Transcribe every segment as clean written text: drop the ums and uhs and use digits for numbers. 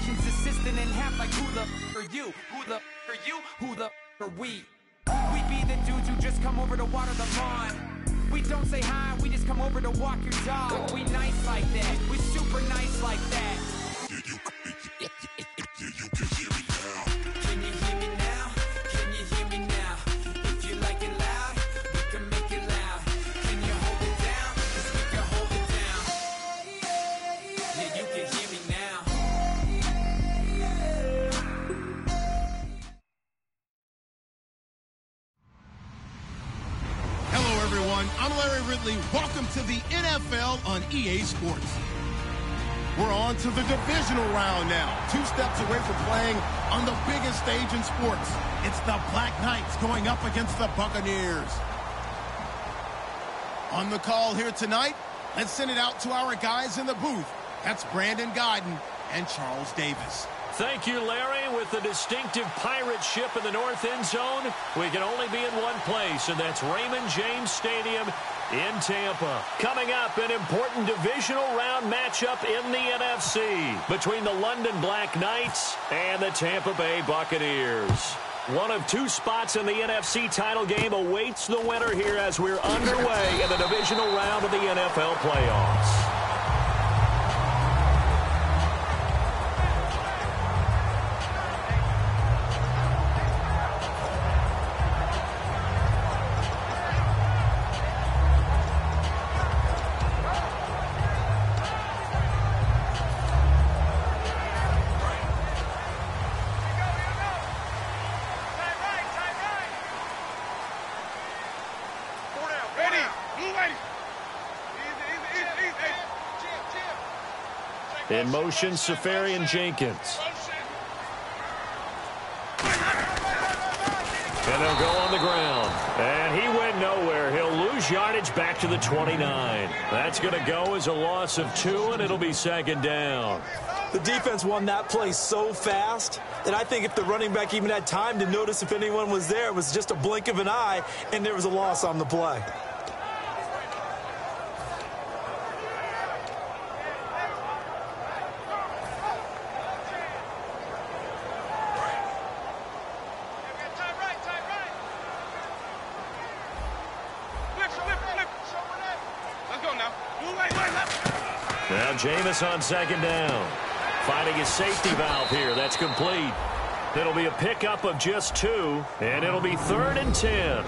operations assistant in half like who the are you? Who the are you? Who the are we? We be the dudes who just come over to water the lawn. We don't say hi, we just come over to walk your dog. We nice like that, we super nice like that. Can you hear me now? Can you hear me now? If you like it loud, we can make it loud. Can you hold it down? 'Cause we can hold it down. Yeah, you can hear me now. Hello, everyone. I'm Larry Ridley. Welcome to the NFL on EA Sports. We're on to the divisional round now. 2 steps away from playing on the biggest stage in sports. It's the Black Knights going up against the Buccaneers. On the call here tonight, let's send it out to our guys in the booth. That's Brandon Guyton and Charles Davis. Thank you, Larry. With the distinctive pirate ship in the north end zone, we can only be in one place, and that's Raymond James Stadium in Tampa. Coming up, an important divisional round matchup in the NFC between the London Black Knights and the Tampa Bay Buccaneers. One of 2 spots in the NFC title game awaits the winner here as we're underway in the divisional round of the NFL playoffs. In motion, Safarian Jenkins. And they'll go on the ground. And he went nowhere. He'll lose yardage back to the 29. That's going to go as a loss of 2, and it'll be 2nd down. The defense won that play so fast that I think if the running back even had time to notice if anyone was there, it was just a blink of an eye, and there was a loss on the play. Now Jameis on 2nd down. Finding his safety valve here. That's complete. It'll be a pickup of just 2, and it'll be 3rd and 10.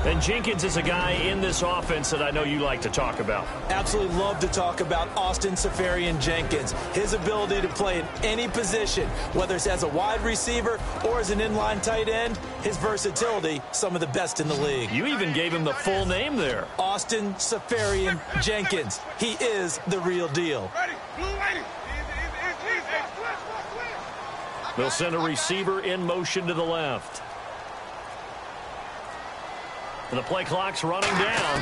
And Jenkins is a guy in this offense that I know you like to talk about. Absolutely love to talk about Austin Safarian Jenkins. His ability to play in any position, whether it's as a wide receiver or as an inline tight end, his versatility, some of the best in the league. You even gave him the full name there. Austin Safarian Jenkins. He is the real deal. They'll send a receiver in motion to the left. And the play clock's running down.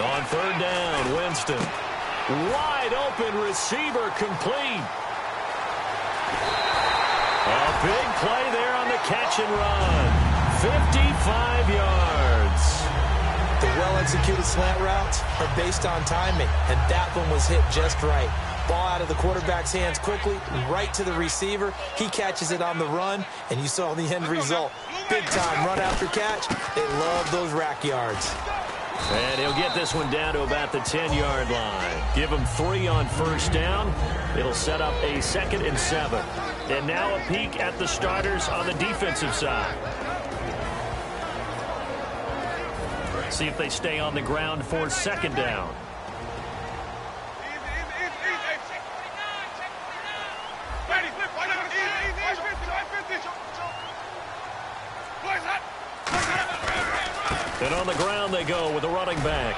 On 3rd down, Winston. Wide open receiver complete. A big play there on the catch and run. 55 yards. The well-executed slant routes are based on timing, and that one was hit just right. Ball out of the quarterback's hands quickly, right to the receiver. He catches it on the run, and you saw the end result. Big-time run after catch. They love those rack yards. And he'll get this one down to about the 10-yard line. Give him 3 on 1st down. It'll set up a 2nd and 7. And now a peek at the starters on the defensive side. See if they stay on the ground for 2nd down. And on the ground they go with the running back.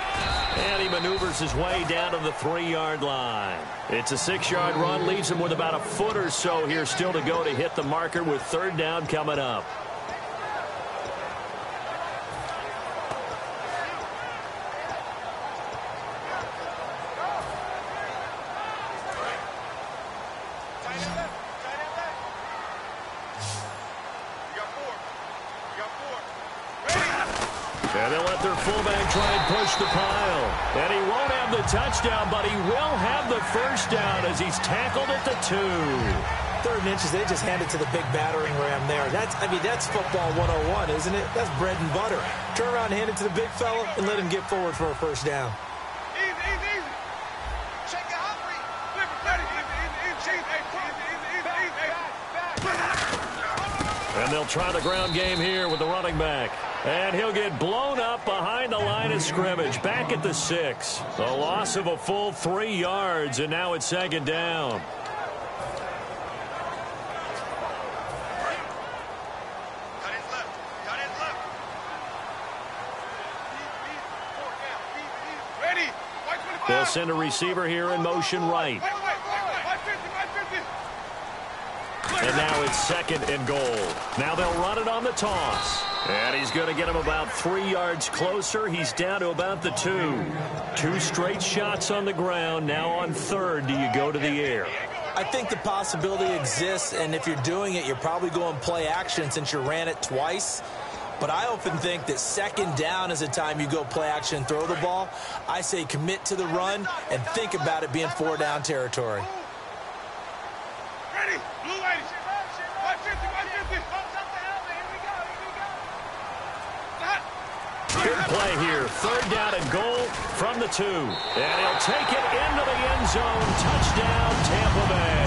And he maneuvers his way down to the 3-yard line. It's a 6-yard run, leaves him with about a foot or so here still to go to hit the marker with 3rd down coming up. And they'll let their fullback try and push the pile. And he won't have the touchdown, but he will have the 1st down as he's tackled at the 2. 3rd and inches, they just hand it to the big battering ram there. That's football 101, isn't it? That's bread and butter. Turn around and hand it to the big fella and let him get forward for a first down. Easy. Shake it hungry. And they'll try the ground game here with the running back. And he'll get blown up behind the line of scrimmage. Back at the 6. A loss of a full 3 yards, and now it's 2nd down. They'll send a receiver here in motion right. And now it's 2nd and goal. Now they'll run it on the toss. And he's going to get him about 3 yards closer. He's down to about the 2. 2 straight shots on the ground. Now on 3rd, do you go to the air? I think the possibility exists, and if you're doing it, you're probably going play action since you ran it twice. But I often think that 2nd down is the time you go play action and throw the ball. I say commit to the run and think about it being 4 down territory. Ready, blue ladies. 150. Big play here. 3rd down and goal from the 2. And he'll take it into the end zone. Touchdown, Tampa Bay.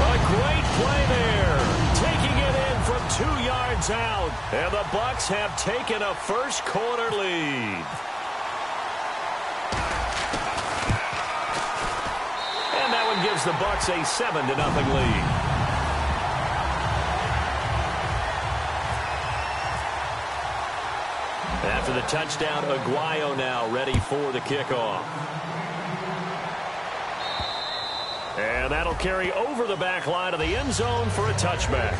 A great play there. Taking it in from 2 yards out. And the Bucs have taken a first quarter lead. And that one gives the Bucs a 7-0 lead. After the touchdown, Aguayo now ready for the kickoff. And that'll carry over the back line of the end zone for a touchback.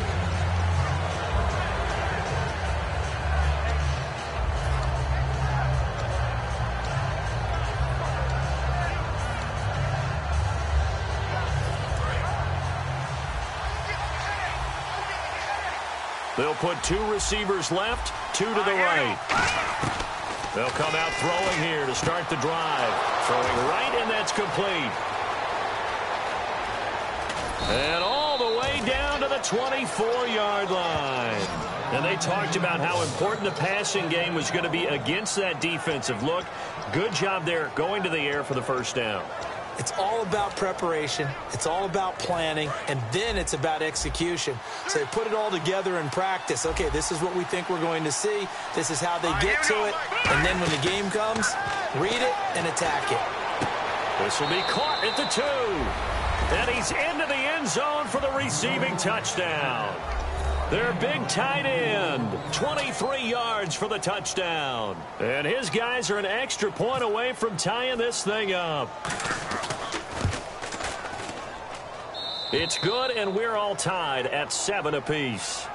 They'll put 2 receivers left, 2 to the right. They'll come out throwing here to start the drive. Throwing right, and that's complete. And all the way down to the 24-yard line. And they talked about how important the passing game was going to be against that defensive look. Good job there going to the air for the first down. It's all about preparation. It's all about planning. And then it's about execution. So they put it all together in practice. Okay, this is what we think we're going to see. This is how they get to it. And then when the game comes, read it and attack it. This will be caught at the 2. And he's into the end zone for the receiving touchdown. Their big tight end, 23 yards for the touchdown. And his guys are an extra point away from tying this thing up. It's good, and we're all tied at 7 apiece.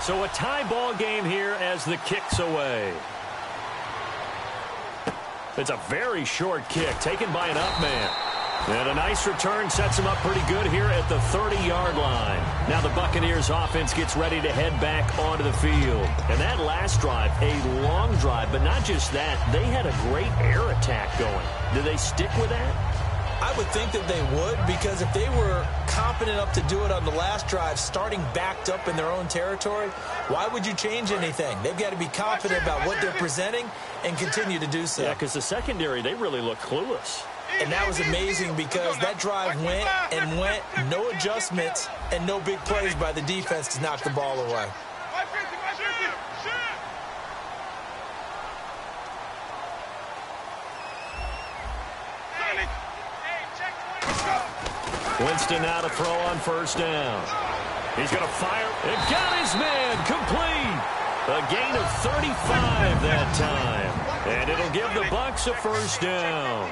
So a tie ball game here as the kick's away. It's a very short kick taken by an up man. And a nice return sets him up pretty good here at the 30-yard line. Now the Buccaneers offense gets ready to head back onto the field. And that last drive, a long drive, but not just that, they had a great air attack going. Do they stick with that? I would think that they would, because if they were confident enough to do it on the last drive, starting backed up in their own territory, why would you change anything? They've got to be confident about what they're presenting and continue to do so. Yeah, because the secondary, they really look clueless. And that was amazing because that drive went and went, no adjustments and no big plays by the defense to knock the ball away. Winston now to throw on first down. He's going to fire. It got his man complete. A gain of 35 that time. And it'll give the Bucs a first down.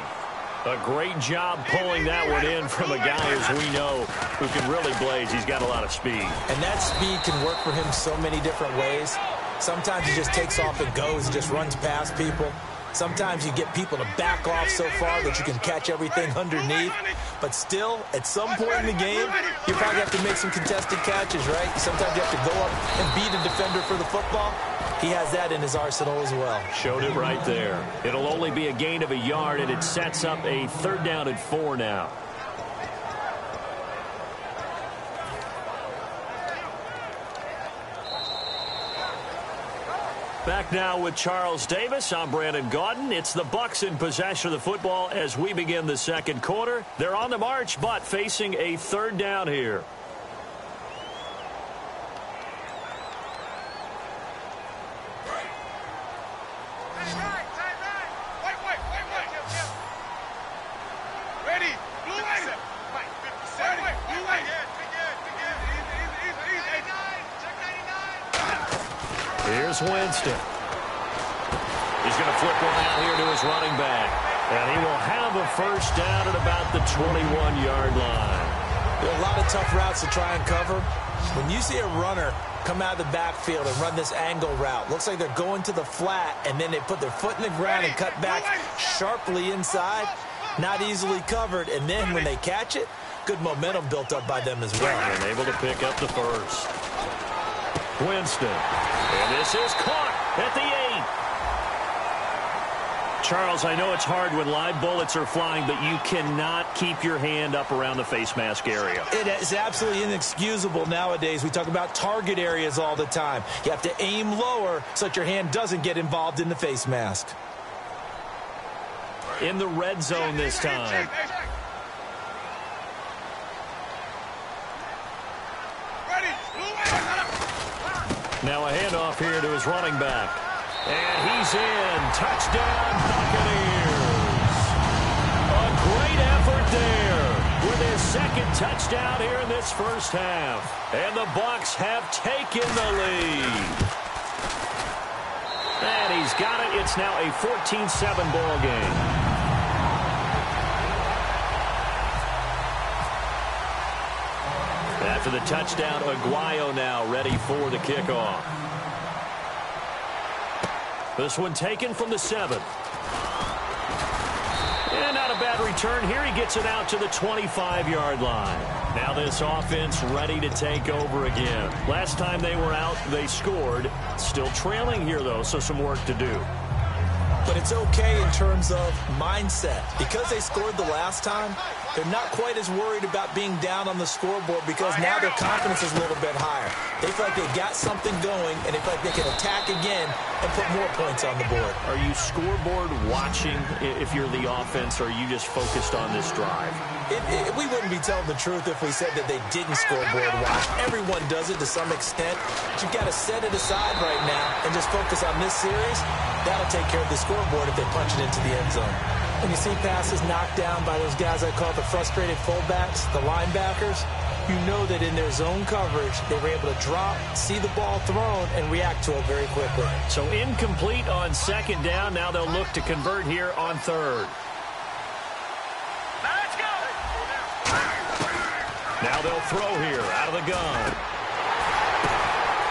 A great job pulling that one in from a guy, as we know, who can really blaze. He's got a lot of speed. And that speed can work for him so many different ways. Sometimes he just takes off and goes, just runs past people. Sometimes you get people to back off so far that you can catch everything underneath. But still, at some point in the game, you probably have to make some contested catches, right? Sometimes you have to go up and beat a defender for the football. He has that in his arsenal as well. Showed it right there. It'll only be a gain of a yard, and it sets up a 3rd down and 4 now. Back now with Charles Davis. I'm Brandon Gaudin. It's the Bucs in possession of the football as we begin the 2nd quarter. They're on the march, but facing a 3rd down here. Here's Winston. He's going to flip one out here to his running back. And he will have a 1st down at about the 21-yard line. There are a lot of tough routes to try and cover. When you see a runner come out of the backfield and run this angle route, looks like they're going to the flat, and then they put their foot in the ground and cut back sharply inside. Not easily covered. And then when they catch it, good momentum built up by them as well. And able to pick up the 1st. Winston. And this is caught at the 8. Charles, I know it's hard when live bullets are flying, but you cannot keep your hand up around the face mask area. It is absolutely inexcusable nowadays. We talk about target areas all the time. You have to aim lower so that your hand doesn't get involved in the face mask. In the red zone this time. Now a handoff here to his running back. And he's in. Touchdown, Buccaneers. A great effort there with his 2nd touchdown here in this 1st half. And the Bucs have taken the lead. And he's got it. It's now a 14-7 ball game. After the touchdown, Aguayo now ready for the kickoff. This one taken from the 7. And not a bad return here. He gets it out to the 25-yard line. Now this offense ready to take over again. Last time they were out, they scored. Still trailing here, though, so some work to do. But it's okay in terms of mindset. Because they scored the last time, they're not quite as worried about being down on the scoreboard because now their confidence is a little bit higher. They feel like they've got something going, and they feel like they can attack again and put more points on the board. Are you scoreboard watching if you're the offense, or are you just focused on this drive? We wouldn't be telling the truth if we said that they didn't scoreboard watch. Everyone does it to some extent. But you've got to set it aside right now and just focus on this series. That'll take care of the scoreboard if they punch it into the end zone. When you see passes knocked down by those guys I call the frustrated fullbacks, the linebackers, you know that in their zone coverage, they were able to drop, see the ball thrown, and react to it very quickly. So incomplete on 2nd down. Now they'll look to convert here on 3rd. Let's go! Now they'll throw here out of the gun.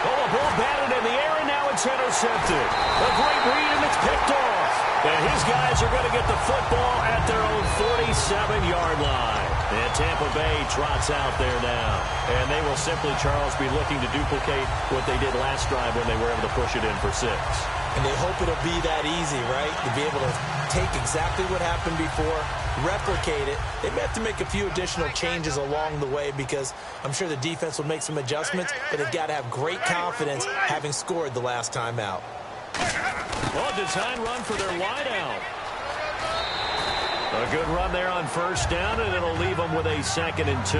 Oh, a ball batted in the air, and now it's intercepted. A great read, and it's picked off. And his guys are going to get the football at their own 47-yard line. And Tampa Bay trots out there now. And they will simply, Charles, be looking to duplicate what they did last drive when they were able to push it in for 6. And they hope it'll be that easy, right? To be able to take exactly what happened before, replicate it. They may have to make a few additional changes along the way because I'm sure the defense will make some adjustments, but they've got to have great confidence having scored the last time out. Well, design run for their wideout. A good run there on 1st down, and it'll leave them with a 2nd and 2.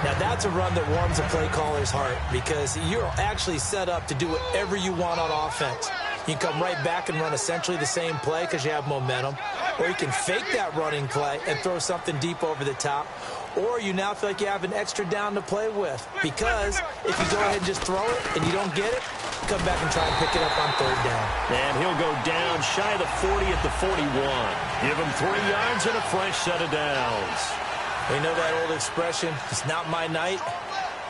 Now, that's a run that warms a play caller's heart because you're actually set up to do whatever you want on offense. You can come right back and run essentially the same play because you have momentum, or you can fake that running play and throw something deep over the top, or you now feel like you have an extra down to play with because if you go ahead and just throw it and you don't get it, come back and try and pick it up on 3rd down. And he'll go down shy of the 40 at the 41. Give him 3 yards and a fresh set of downs. We know that old expression, it's not my night.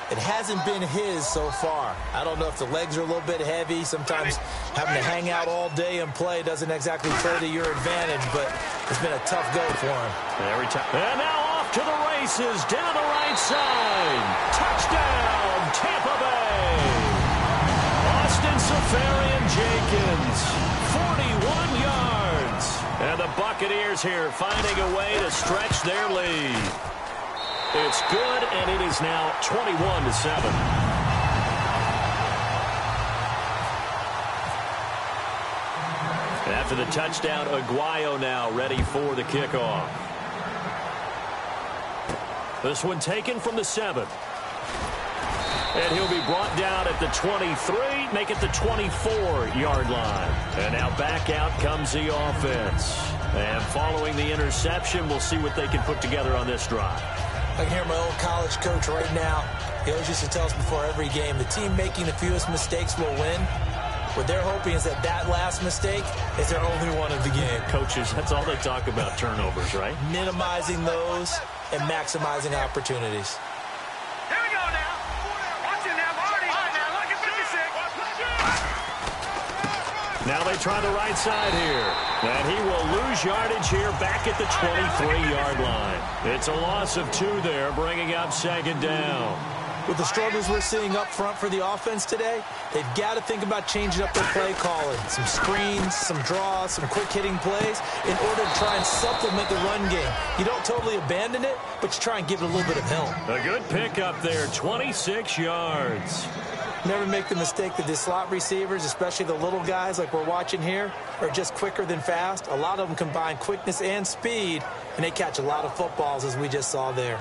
It hasn't been his so far. I don't know if the legs are a little bit heavy. Sometimes having to hang out all day and play doesn't exactly play to your advantage, but it's been a tough go for him. Every time. And now off to the races, down the right side. Touchdown, Tampa Bay. Austin Safarian-Jenkins, 41 yards. And the Buccaneers here finding a way to stretch their lead. It's good, and it is now 21-7. After the touchdown, Aguayo now ready for the kickoff. This one taken from the 7. And he'll be brought down at the 23, make it the 24-yard line. And now back out comes the offense. And following the interception, we'll see what they can put together on this drive. I can hear my old college coach right now. He always used to tell us before every game, the team making the fewest mistakes will win. What they're hoping is that last mistake is their only one of the game. Coaches, that's all they talk about, turnovers, right? Minimizing those and maximizing opportunities. Here we go now. Watch it now, Marty. Now look at 56. Now they try the right side here. And he will lose yardage here back at the 23-yard line. It's a loss of 2 there, bringing up second down. With the struggles we're seeing up front for the offense today, they've got to think about changing up their play calling. Some screens, some draws, some quick-hitting plays in order to try and supplement the run game. You don't totally abandon it, but you try and give it a little bit of help. A good pickup there, 26 yards. Never make the mistake that the slot receivers, especially the little guys like we're watching here, are just quicker than fast. A lot of them combine quickness and speed, and they catch a lot of footballs, as we just saw there.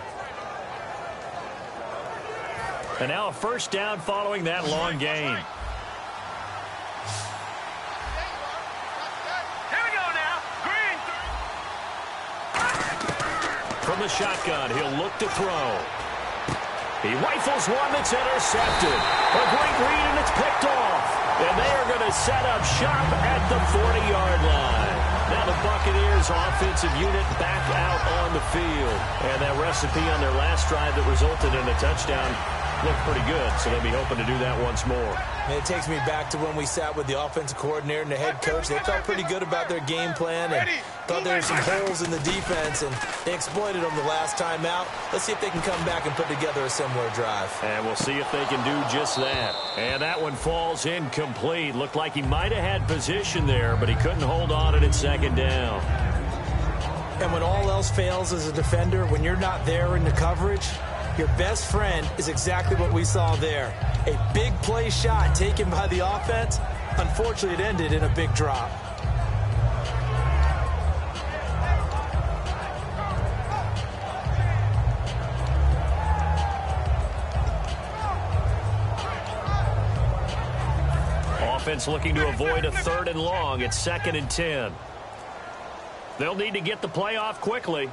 And now a first down following that long gain. Here we go now. Green. From the shotgun, he'll look to throw. He rifles one that's intercepted. A great read, and it's picked off. And they are going to set up shop at the 40-yard line. Now the Buccaneers offensive unit back out on the field. And that recipe on their last drive that resulted in a touchdown looked pretty good, so they'll be hoping to do that once more. And it takes me back to when we sat with the offensive coordinator and the head coach. They felt pretty good about their game plan and thought there were some holes in the defense, and they exploited them the last time out. Let's see if they can come back and put together a similar drive. And we'll see if they can do just that. And that one falls incomplete. Looked like he might have had position there, but he couldn't hold on at second down. And when all else fails as a defender, when you're not there in the coverage, your best friend is exactly what we saw there. A big play shot taken by the offense. Unfortunately, it ended in a big drop. Offense looking to avoid a 3rd and long. It's 2nd and 10. They'll need to get the play off quickly.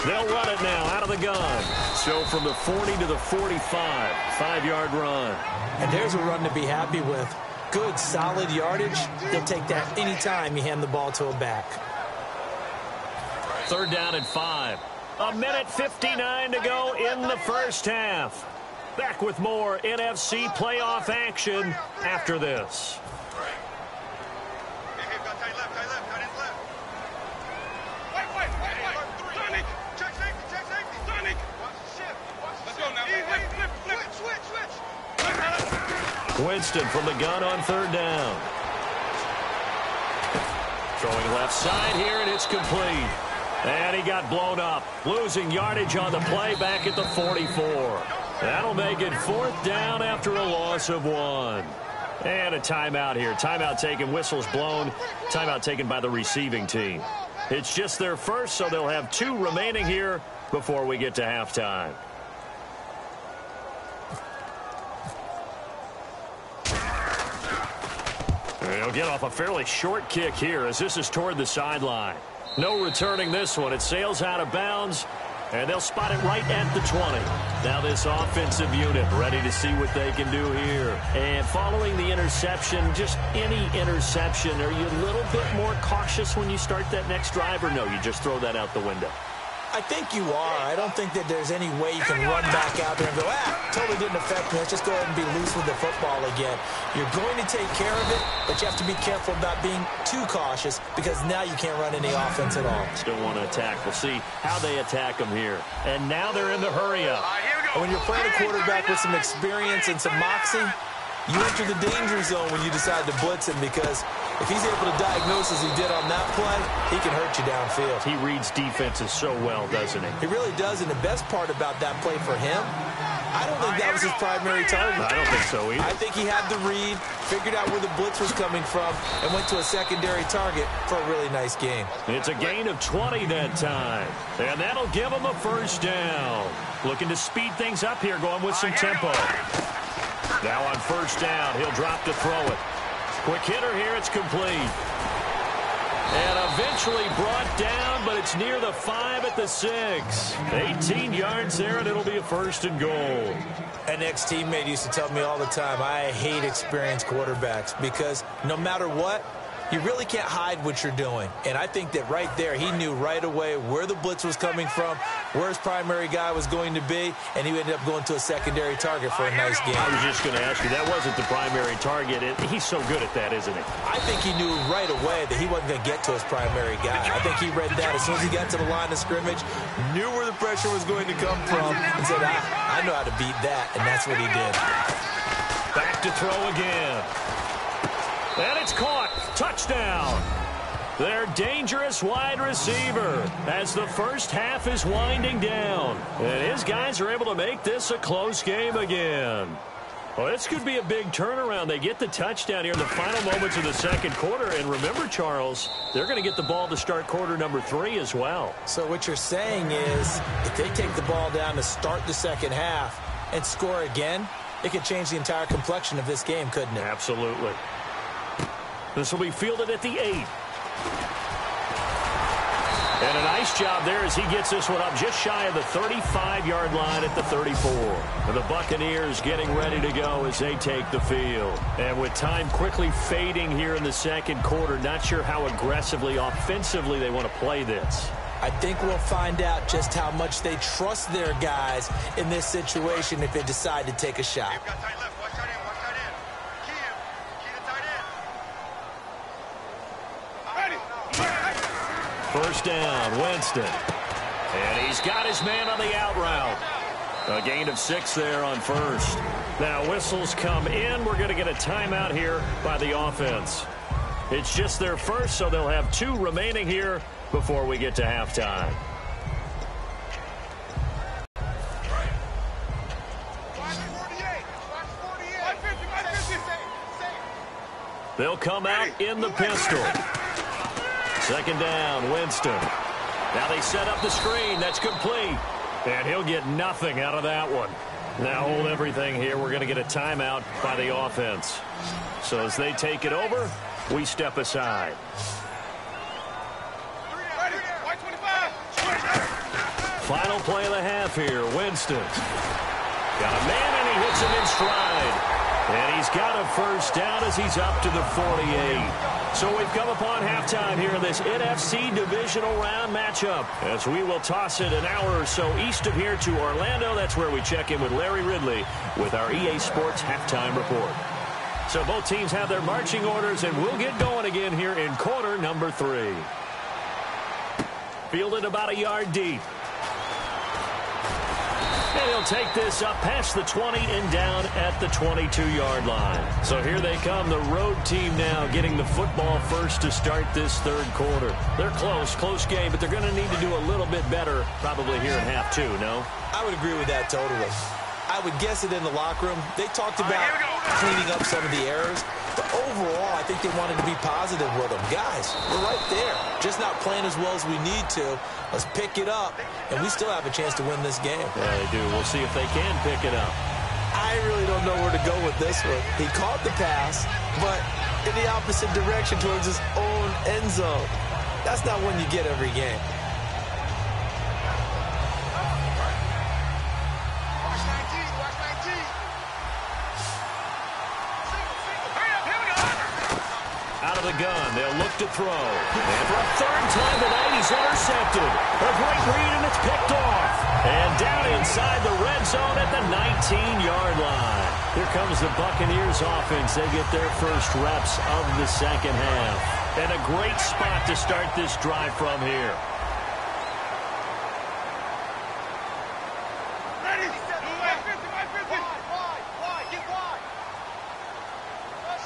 They'll run it now out of the gun. So from the 40 to the 45, 5-yard run. And there's a run to be happy with. Good, solid yardage. They'll take that anytime you hand the ball to a back. 3rd down and 5. 1:59 to go in the first half. Back with more NFC playoff action after this. Winston from the gun on 3rd down. Throwing left side here, and it's complete. And he got blown up, losing yardage on the play back at the 44. That'll make it 4th down after a loss of 1. And a timeout here. Timeout taken, whistles blown. Timeout taken by the receiving team. It's just their first, so they'll have 2 remaining here before we get to halftime. They'll get off a fairly short kick here as this is toward the sideline. No returning this one. It sails out of bounds, and they'll spot it right at the 20. Now this offensive unit ready to see what they can do here. And following the interception, just any interception, are you a little bit more cautious when you start that next drive, or no, you just throw that out the window? I think you are. I don't think that there's any way you can run back out there and go, totally didn't affect me. Let's just go ahead and be loose with the football again. You're going to take care of it, but you have to be careful about being too cautious because now you can't run any offense at all. Still want to attack. We'll see how they attack them here. And now they're in the hurry up. And when you're playing a quarterback with some experience and some moxie, you enter the danger zone when you decide to blitz him because if he's able to diagnose as he did on that play, he can hurt you downfield. He reads defenses so well, doesn't he? He really does, and the best part about that play for him, I don't think that was his primary target. I don't think so either. I think he had the read, figured out where the blitz was coming from, and went to a secondary target for a really nice game. It's a gain of 20 that time, and that'll give him a first down. Looking to speed things up here, going with some tempo. Now on first down, he'll drop to throw it. Quick hitter here, it's complete. And eventually brought down, but it's near the 5 at the 6. 18 yards there, and it'll be a first and goal. An ex-teammate used to tell me all the time, I hate experienced quarterbacks because no matter what, you really can't hide what you're doing. And I think that right there, he knew right away where the blitz was coming from, where his primary guy was going to be, and he ended up going to a secondary target for a nice game. I was just going to ask you, that wasn't the primary target. He's so good at that, isn't he? I think he knew right away that he wasn't going to get to his primary guy. I think he read that as soon as he got to the line of scrimmage, knew where the pressure was going to come from, and said, I know how to beat that, and that's what he did. Back to throw again. And it's caught. Touchdown. Their dangerous wide receiver as the first half is winding down. And his guys are able to make this a close game again. Well, this could be a big turnaround. They get the touchdown here in the final moments of the second quarter. And remember, Charles, they're going to get the ball to start quarter number 3 as well. So what you're saying is if they take the ball down to start the second half and score again, it could change the entire complexion of this game, couldn't it? Absolutely. This will be fielded at the 8. And a nice job there as he gets this one up just shy of the 35-yard line at the 34. And the Buccaneers getting ready to go as they take the field. And with time quickly fading here in the second quarter, not sure how aggressively, offensively they want to play this. I think we'll find out just how much they trust their guys in this situation if they decide to take a shot. First down, Winston. And he's got his man on the out route. A gain of 6 there on first. Now whistles come in. We're going to get a timeout here by the offense. It's just their first, so they'll have 2 remaining here before we get to halftime. They'll come out in the pistol. Second down, Winston. Now they set up the screen. That's complete. And he'll get nothing out of that one. Now hold everything here. We're going to get a timeout by the offense. So as they take it over, we step aside. Final play of the half here, Winston. Got a man, and he hits him in stride. And he's got a first down as he's up to the 48. So we've come upon halftime here in this NFC divisional round matchup as we will toss it an hour or so east of here to Orlando. That's where we check in with Larry Ridley with our EA Sports halftime report. So both teams have their marching orders, and we'll get going again here in quarter number 3. Fielded about a yard deep. And he'll take this up past the 20 and down at the 22-yard line. So here they come, the road team now getting the football first to start this third quarter. They're close game, but they're going to need to do a little bit better probably here in half 2, no? I would agree with that totally. I would guess it in the locker room. They talked about cleaning up some of the errors, but overall, I think they wanted to be positive with them. Guys, we're right there, just not playing as well as we need to. Let's pick it up, and we still have a chance to win this game. Yeah, they do. We'll see if they can pick it up. I really don't know where to go with this one. He caught the pass, but in the opposite direction towards his own end zone. That's not one you get every game. Out out of the gun. They'll look to throw. And for a third time tonight, he's intercepted. A great read, and it's picked off. And down inside the red zone at the 19-yard line. Here comes the Buccaneers offense. They get their first reps of the second half. And a great spot to start this drive from here.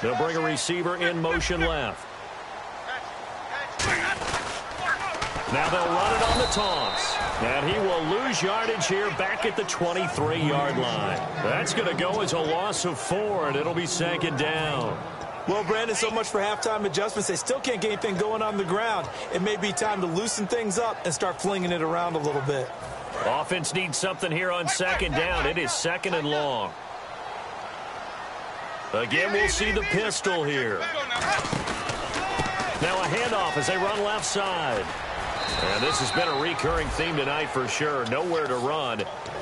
They'll bring a receiver in motion left. Now they'll run it on the toss. And he will lose yardage here back at the 23-yard line. That's going to go as a loss of 4, and it'll be second down. Well, Brandon, so much for halftime adjustments. They still can't get anything going on the ground. It may be time to loosen things up and start flinging it around a little bit. Offense needs something here on second down. It is second and long. Again, we'll see the pistol here. Now a handoff as they run left side. And this has been a recurring theme tonight for sure. Nowhere to run.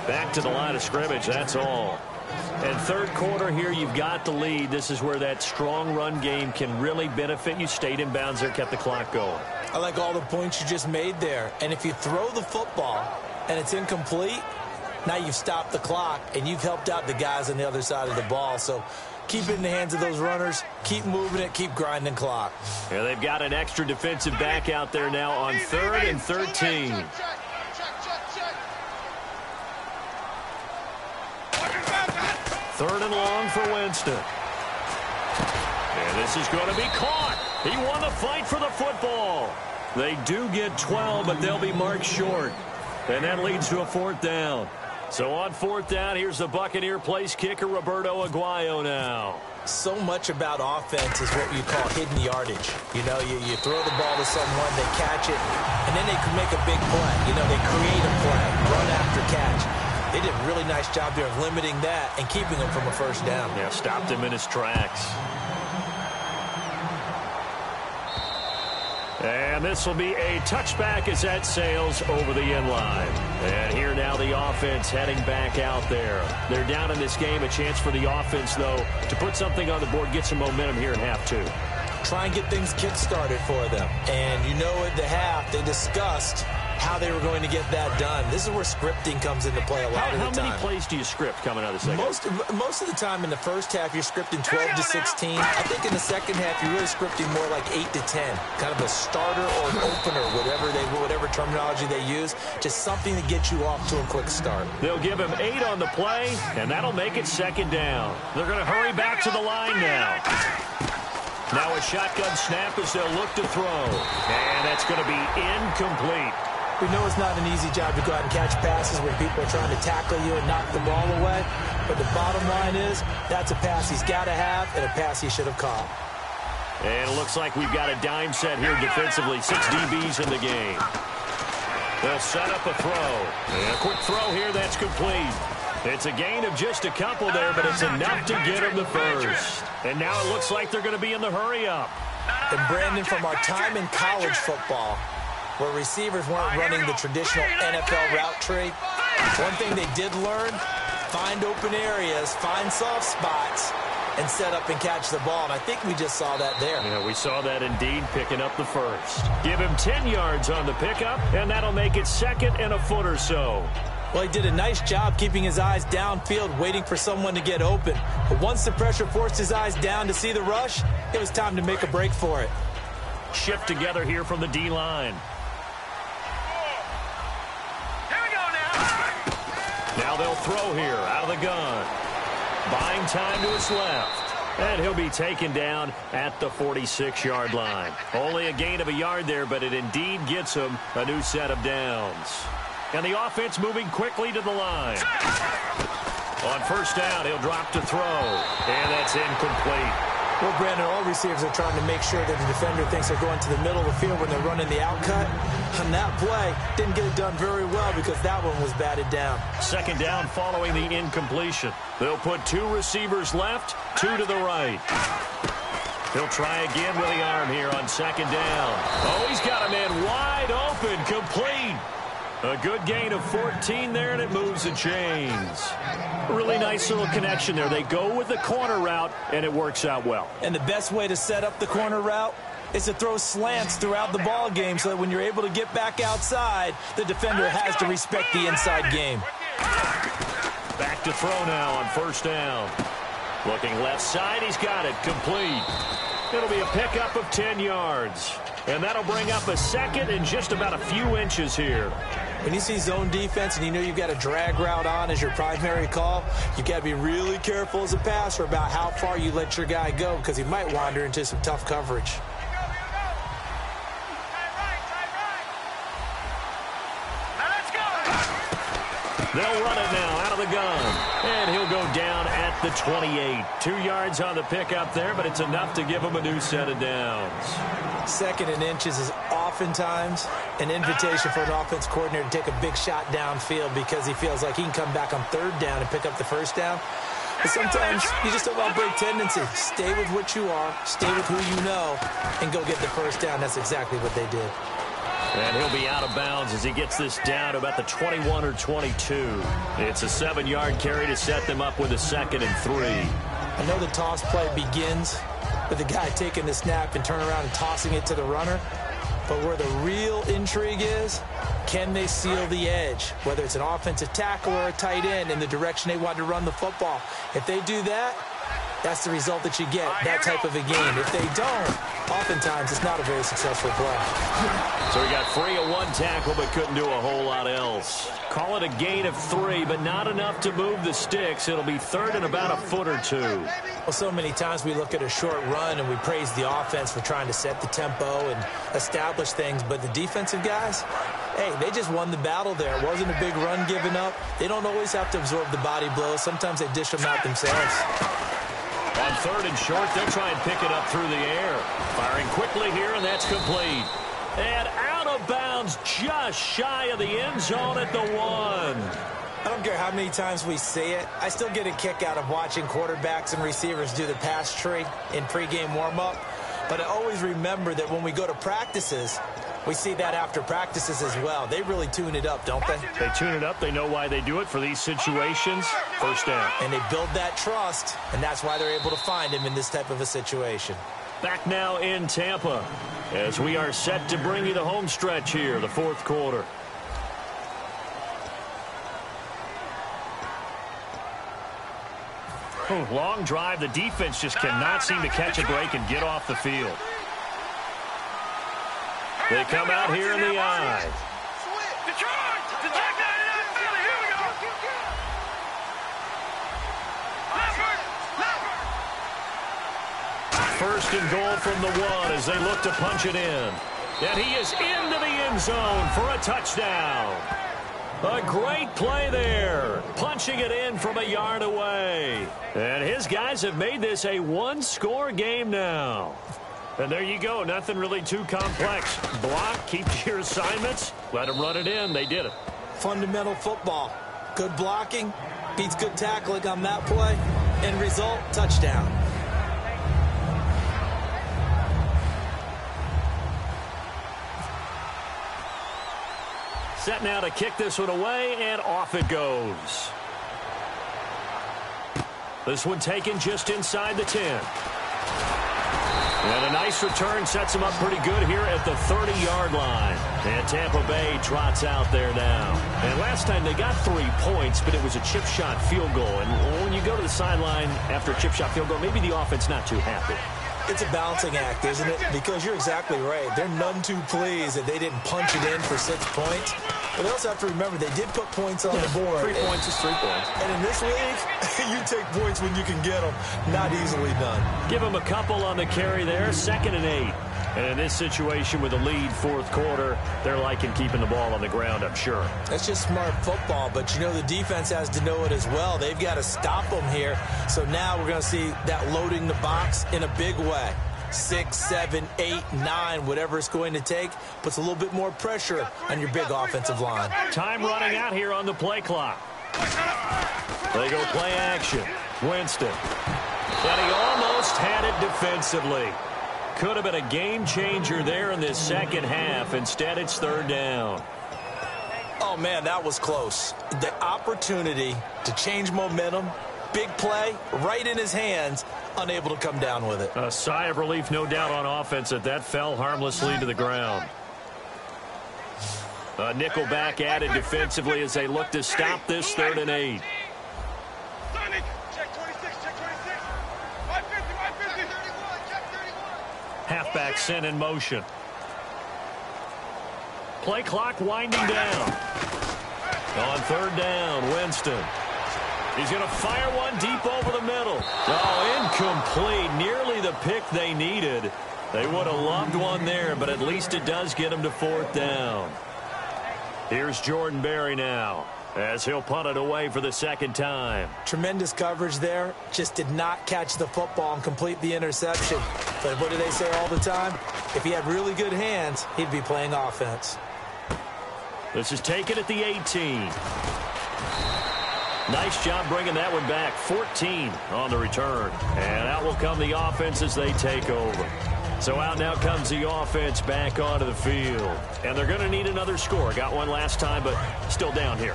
Back to the line of scrimmage, that's all. And third quarter here, you've got the lead. This is where that strong run game can really benefit you. Stayed in bounds there, kept the clock going. I like all the points you just made there. And if you throw the football and it's incomplete, now you've stopped the clock and you've helped out the guys on the other side of the ball. So keep it in the hands of those runners. Keep moving it. Keep grinding clock. Yeah, they've got an extra defensive back out there now on 3rd and 13. Third and long for Winston. And this is going to be caught. He won the fight for the football. They do get 12, but they'll be marked short. And that leads to a 4th down. So on 4th down, here's the Buccaneer place kicker, Roberto Aguayo now. So much about offense is what you call hidden yardage. You know, you throw the ball to someone, they catch it, and then they can make a big play. You know, they create a play, run after catch. They did a really nice job there of limiting that and keeping him from a first down. Yeah, stopped him in his tracks. And this will be a touchback as that sails over the end line. And here now the offense heading back out there. They're down in this game. A chance for the offense, though, to put something on the board, get some momentum here in half 2. Try and get things kick-started for them. And you know at the half they discussed how they were going to get that done. This is where scripting comes into play a lot of the time. How many plays do you script coming out of the second? Most of the time in the first half, you're scripting 12 to 16. I think in the second half, you're really scripting more like 8 to 10. Kind of a starter or an opener, whatever terminology they use. Just something to get you off to a quick start. They'll give him 8 on the play, and that'll make it second down. They're going to hurry back to the line now. Now a shotgun snap as they'll look to throw. And that's going to be incomplete. We know it's not an easy job to go out and catch passes when people are trying to tackle you and knock the ball away. But the bottom line is, that's a pass he's got to have and a pass he should have caught. And it looks like we've got a dime set here defensively. 6 DBs in the game. They'll set up a throw. And a quick throw here, that's complete. It's a gain of just a couple there, but it's enough to get him the first. And now it looks like they're going to be in the hurry-up. And Brandon, from our time in college football, where receivers weren't running the traditional NFL route tree, one thing they did learn, find open areas, find soft spots, and set up and catch the ball. And I think we just saw that there. Yeah, we saw that indeed, picking up the first. Give him 10 yards on the pickup, and that'll make it second and a foot or so. Well, he did a nice job keeping his eyes downfield, waiting for someone to get open. But once the pressure forced his eyes down to see the rush, it was time to make a break for it. Shift together here from the D-line. Now they'll throw here out of the gun. Buying time to his left. And he'll be taken down at the 46-yard line. Only a gain of a yard there, but it indeed gets him a new set of downs. And the offense moving quickly to the line. On first down, he'll drop to throw. And that's incomplete. Well, Brandon, all receivers are trying to make sure that the defender thinks they're going to the middle of the field when they're running the outcut. On that play, didn't get it done very well because that one was batted down. Second down following the incompletion. They'll put 2 receivers left, 2 to the right. He'll try again with the arm here on second down. Oh, he's got a man wide open, complete. A good gain of 14 there, and it moves the chains. Really nice little connection there. They go with the corner route, and it works out well. And the best way to set up the corner route is to throw slants throughout the ball game so that when you're able to get back outside, the defender has to respect the inside game. Back to throw now on first down. Looking left side, he's got it. Complete. It'll be a pickup of 10 yards. And that'll bring up a second and just about a few inches here. When you see zone defense and you know you've got a drag route on as your primary call, you've got to be really careful as a passer about how far you let your guy go because he might wander into some tough coverage. They'll run it now out of the gun. And he'll go down at the 28. 2 yards on the pickup there, but it's enough to give him a new set of downs. 2nd and inches is oftentimes an invitation for an offense coordinator to take a big shot downfield because he feels like he can come back on 3rd down and pick up the 1st down. But sometimes you just don't want break tendency. Stay with what you are, stay with who you know, and go get the 1st down. That's exactly what they did. And he'll be out of bounds as he gets this down to about the 21 or 22. It's a 7-yard carry to set them up with a 2nd and 3. I know the toss play begins with the guy taking the snap and turning around and tossing it to the runner. But where the real intrigue is, can they seal the edge? Whether it's an offensive tackle or a tight end in the direction they want to run the football. If they do that, that's the result that you get, that type of a game. If they don't, oftentimes it's not a very successful play. So he got free of 1 tackle but couldn't do a whole lot else. Call it a gain of 3, but not enough to move the sticks. It'll be 3rd and about a foot or 2. Well, so many times we look at a short run and we praise the offense for trying to set the tempo and establish things, but the defensive guys, hey, they just won the battle there. It wasn't a big run given up. They don't always have to absorb the body blows. Sometimes they dish them out themselves. On 3rd and short, they'll try and pick it up through the air. Firing quickly here, and that's complete. And out of bounds, just shy of the end zone at the 1. I don't care how many times we see it. I still get a kick out of watching quarterbacks and receivers do the pass tree in pregame warm-up. But I always remember that when we go to practices, we see that after practices as well. They really tune it up, don't they? They tune it up. They know why they do it for these situations. 1st down. And they build that trust, and that's why they're able to find him in this type of a situation. Back now in Tampa as we are set to bring you the home stretch here, the 4th quarter. Long drive. The defense just cannot seem to catch a break and get off the field. They come out here in the eye. First and goal from the 1 as they look to punch it in. And he is into the end zone for a touchdown. A great play there. Punching it in from a yard away. And his guys have made this a 1-score game now. And there you go. Nothing really too complex. Block, keep to your assignments, let them run it in. They did it. Fundamental football. Good blocking beats good tackling on that play. End result, touchdown. Set now to kick this one away, and off it goes. This one taken just inside the 10. And a nice return sets him up pretty good here at the 30-yard line. And Tampa Bay trots out there now. And last time they got 3 points, but it was a chip shot field goal. And when you go to the sideline after a chip shot field goal, maybe the offense not too happy. It's a balancing act, isn't it? Because you're exactly right. They're none too pleased that they didn't punch it in for 6 points. But they also have to remember they did put points on the board. 3 points is 3 points. And in this league, you take points when you can get them. Not easily done. Give them a couple on the carry there. 2nd and 8. And in this situation with a lead 4th quarter, they're liking keeping the ball on the ground, I'm sure. That's just smart football, but you know the defense has to know it as well. They've got to stop them here. So now we're going to see that loading the box in a big way. 6, 7, 8, 9, whatever it's going to take, puts a little bit more pressure on your big offensive line. Time running out here on the play clock. They go play action. Winston. And he almost had it defensively. Could have been a game changer there in this second half. Instead, it's 3rd down. Oh, man, that was close. The opportunity to change momentum, big play, right in his hands, unable to come down with it. A sigh of relief, no doubt, on offense that fell harmlessly to the ground. A nickel back added defensively as they look to stop this 3rd and 8. Halfback sent in motion. Play clock winding down. On 3rd down, Winston. He's going to fire one deep over the middle. Oh, incomplete. Nearly the pick they needed. They would have loved one there, but at least it does get them to 4th down. Here's Jordan Berry now, as he'll punt it away for the 2nd time. Tremendous coverage there. Just did not catch the football and complete the interception. But what do they say all the time? If he had really good hands, he'd be playing offense. This is taken at the 18. Nice job bringing that one back. 14 on the return. And out will come the offense as they take over. So out now comes the offense back onto the field. And they're going to need another score. Got one last time, but still down here.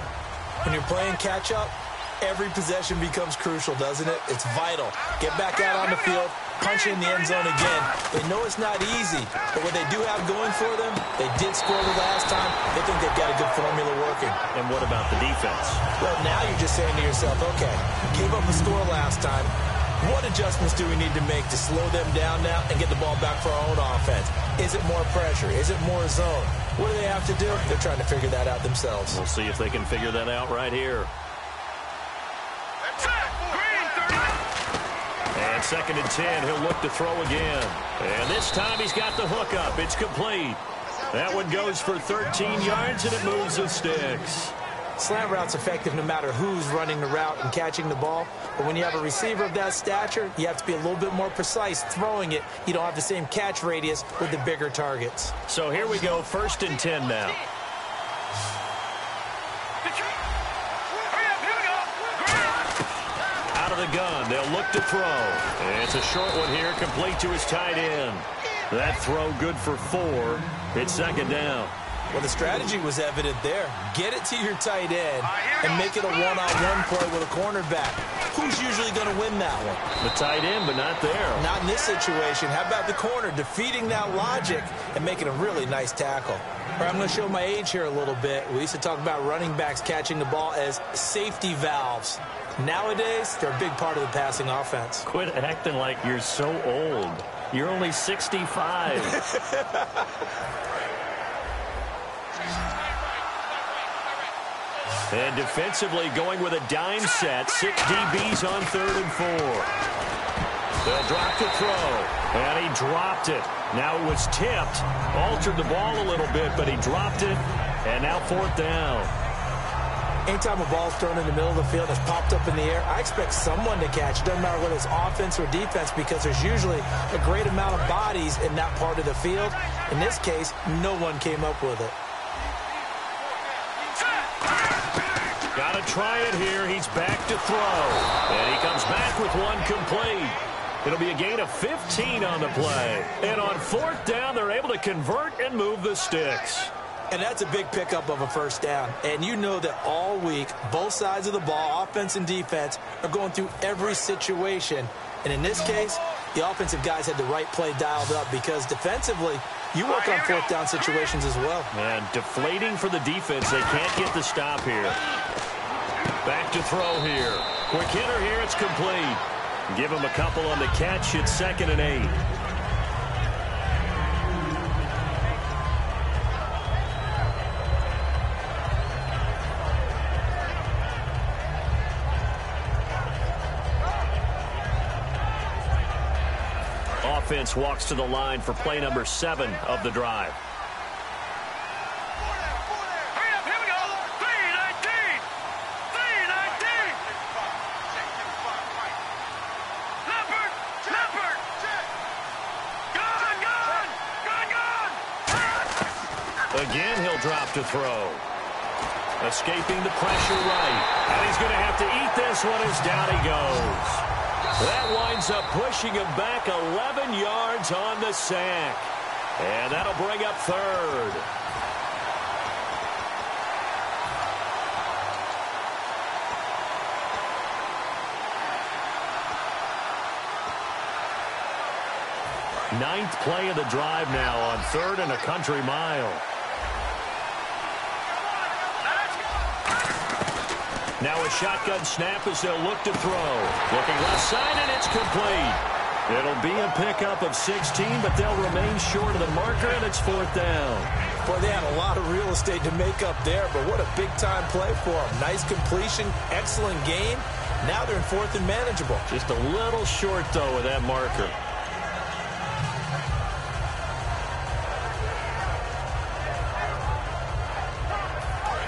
When you're playing catch-up, every possession becomes crucial, doesn't it? It's vital. Get back out on the field, punch in the end zone again. They know it's not easy, but what they do have going for them, they did score the last time. They think they've got a good formula working. And what about the defense? Well, now you're just saying to yourself, okay, gave up a score last time. What adjustments do we need to make to slow them down now and get the ball back for our own offense? Is it more pressure? Is it more zone? What do they have to do? They're trying to figure that out themselves. We'll see if they can figure that out right here. And 2nd and 10, he'll look to throw again. And this time he's got the hook up. It's complete. That one goes for 13 yards, and it moves the sticks. Slant route's effective no matter who's running the route and catching the ball. But when you have a receiver of that stature, you have to be a little bit more precise throwing it. You don't have the same catch radius with the bigger targets. So here we go, 1st and 10 now. Out of the gun, they'll look to throw. And it's a short one here, complete to his tight end. That throw good for 4. It's 2nd down. Well, the strategy was evident there. Get it to your tight end and make it a one-on-one play with a cornerback. Who's usually going to win that one? The tight end, but not there. Not in this situation. How about the corner defeating that logic and making a really nice tackle? All right, I'm going to show my age here a little bit. We used to talk about running backs catching the ball as safety valves. Nowadays, they're a big part of the passing offense. Quit acting like you're so old. You're only 65. And defensively going with a dime set. 6 DBs on 3rd and 4. They'll drop to throw. And he dropped it. Now it was tipped. Altered the ball a little bit, but he dropped it. And now 4th down. Anytime a ball's thrown in the middle of the field and it's popped up in the air, I expect someone to catch. It doesn't matter whether it's offense or defense, because there's usually a great amount of bodies in that part of the field. In this case, no one came up with it. Got to try it here. He's back to throw. And he comes back with one complete. It'll be a gain of 15 on the play. And on 4th down, they're able to convert and move the sticks. And that's a big pickup of a 1st down. And you know that all week, both sides of the ball, offense and defense, are going through every situation. And in this case, the offensive guys had the right play dialed up, because defensively, you work on 4th down situations as well. And deflating for the defense. They can't get the stop here. Back to throw here. Quick hitter here. It's complete. Give him a couple on the catch. It's 2nd and 8. Offense walks to the line for play number 7 of the drive. Again, he'll drop to throw. Escaping the pressure right. And he's going to have to eat this one as down he goes. That winds up pushing him back 11 yards on the sack. And that'll bring up 3rd. Ninth play of the drive now on 3rd and a country mile. Now a shotgun snap as they'll look to throw. Looking left side, and it's complete. It'll be a pickup of 16, but they'll remain short of the marker, and it's 4th down. Boy, they had a lot of real estate to make up there, but what a big-time play for them. Nice completion, excellent game. Now they're in 4th and manageable. Just a little short, though, with that marker.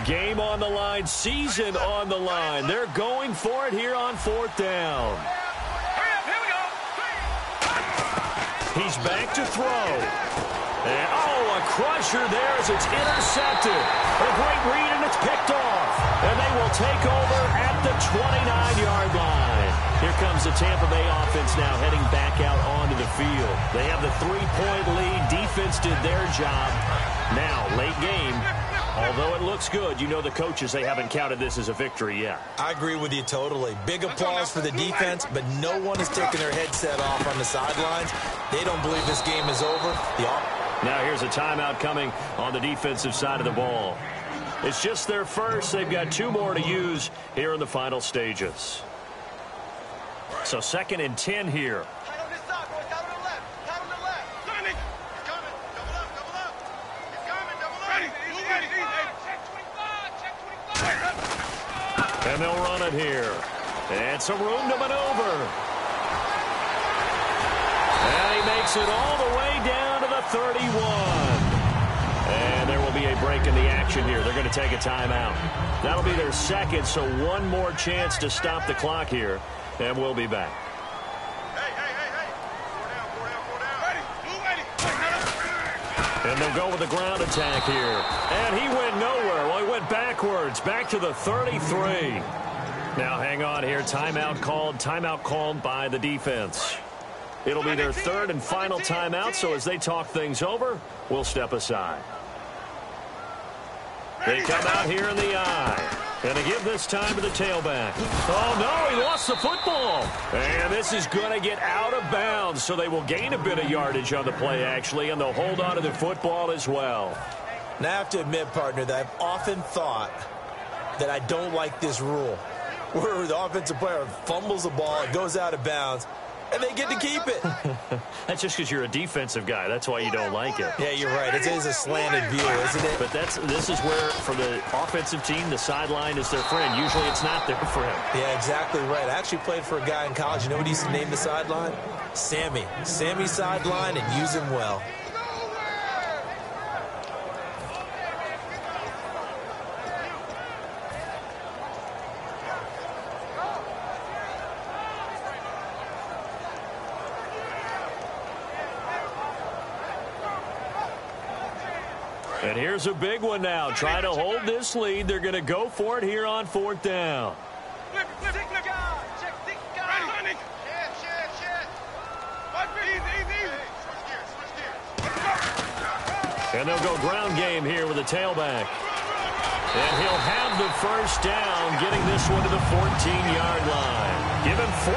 Game on the line, season on the line. They're going for it here on 4th down. Here we go. He's back to throw. And, a crusher there as it's intercepted. A great read, and it's picked off. And they will take over at the 29-yard line. Here comes the Tampa Bay offense now heading back out onto the field. They have the 3-point lead. Defense did their job. Now, late game. Although it looks good, you know the coaches, they haven't counted this as a victory yet. I agree with you totally. Big applause for the defense, but no one is taking their headset off on the sidelines. They don't believe this game is over. Now here's a timeout coming on the defensive side of the ball. It's just their first. They've got 2 more to use here in the final stages. So 2nd and 10 here. And they'll run it here. And some room to maneuver. And he makes it all the way down to the 31. And there will be a break in the action here. They're going to take a timeout. That'll be their 2nd, so 1 more chance to stop the clock here. And we'll be back. And they'll go with the ground attack here. And he went nowhere. Well, he went backwards, back to the 33. Now, hang on here. Timeout called by the defense. It'll be their 3rd and final timeout, so as they talk things over, we'll step aside. They come out here in the eye. And they give this time to the tailback. Oh, no, he lost the football. And this is going to get out of bounds, so they will gain a bit of yardage on the play, actually, and they'll hold on to the football as well. Now, I have to admit, partner, that I've often thought that I don't like this rule, where the offensive player fumbles the ball, it goes out of bounds, and they get to keep it. That's just because you're a defensive guy. That's why you don't like it. Yeah, you're right. It is a slanted view, isn't it? But this is where, for the offensive team, the sideline is their friend. Usually it's not their friend. Yeah, exactly right. I actually played for a guy in college. You know what he used to name the sideline? Sammy. Sammy sideline, and use him well. And here's a big one now. Try to hold this lead. They're going to go for it here on 4th down. And they'll go ground game here with a tailback. And he'll have the 1st down, getting this one to the 14-yard line. Give him 14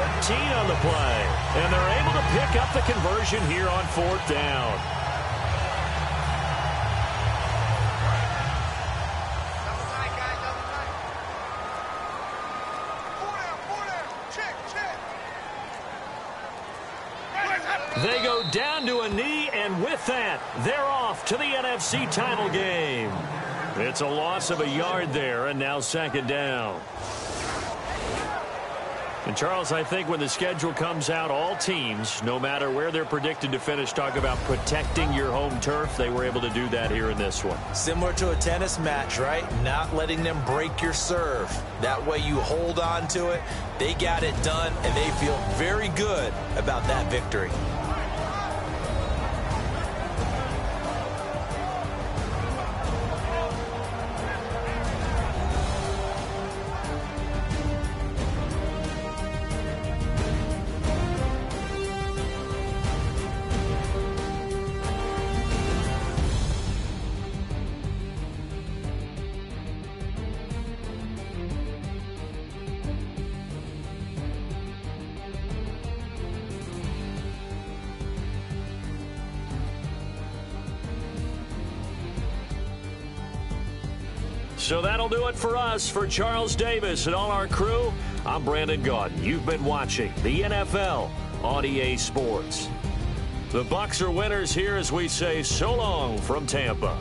on the play. And they're able to pick up the conversion here on 4th down. They go down to a knee, and with that, they're off to the NFC title game. It's a loss of a yard there, and now 2nd down. And, Charles, I think when the schedule comes out, all teams, no matter where they're predicted to finish, talk about protecting your home turf. They were able to do that here in this one. Similar to a tennis match, right? Not letting them break your serve. That way you hold on to it. They got it done, and they feel very good about that victory. So that'll do it for us. For Charles Davis and all our crew, I'm Brandon Gaudin. You've been watching the NFL on EA Sports. The Bucs are winners here as we say so long from Tampa.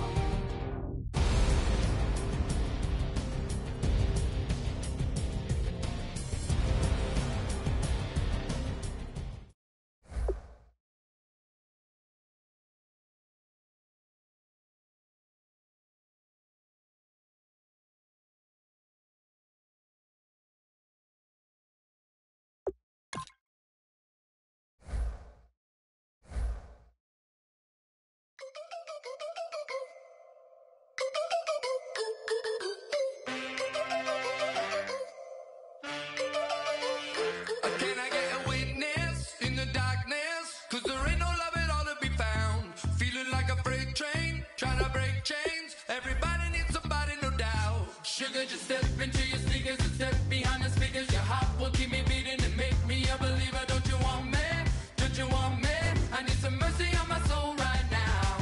Can I get a witness in the darkness? 'Cause there ain't no love at all to be found. Feeling like a freight train, trying to break chains. Everybody needs somebody, no doubt. Sugar, just step into your sneakers and step behind the speakers. Your heart will keep me beating and make me a believer. Don't you want me? Don't you want me? I need some mercy on my soul right now.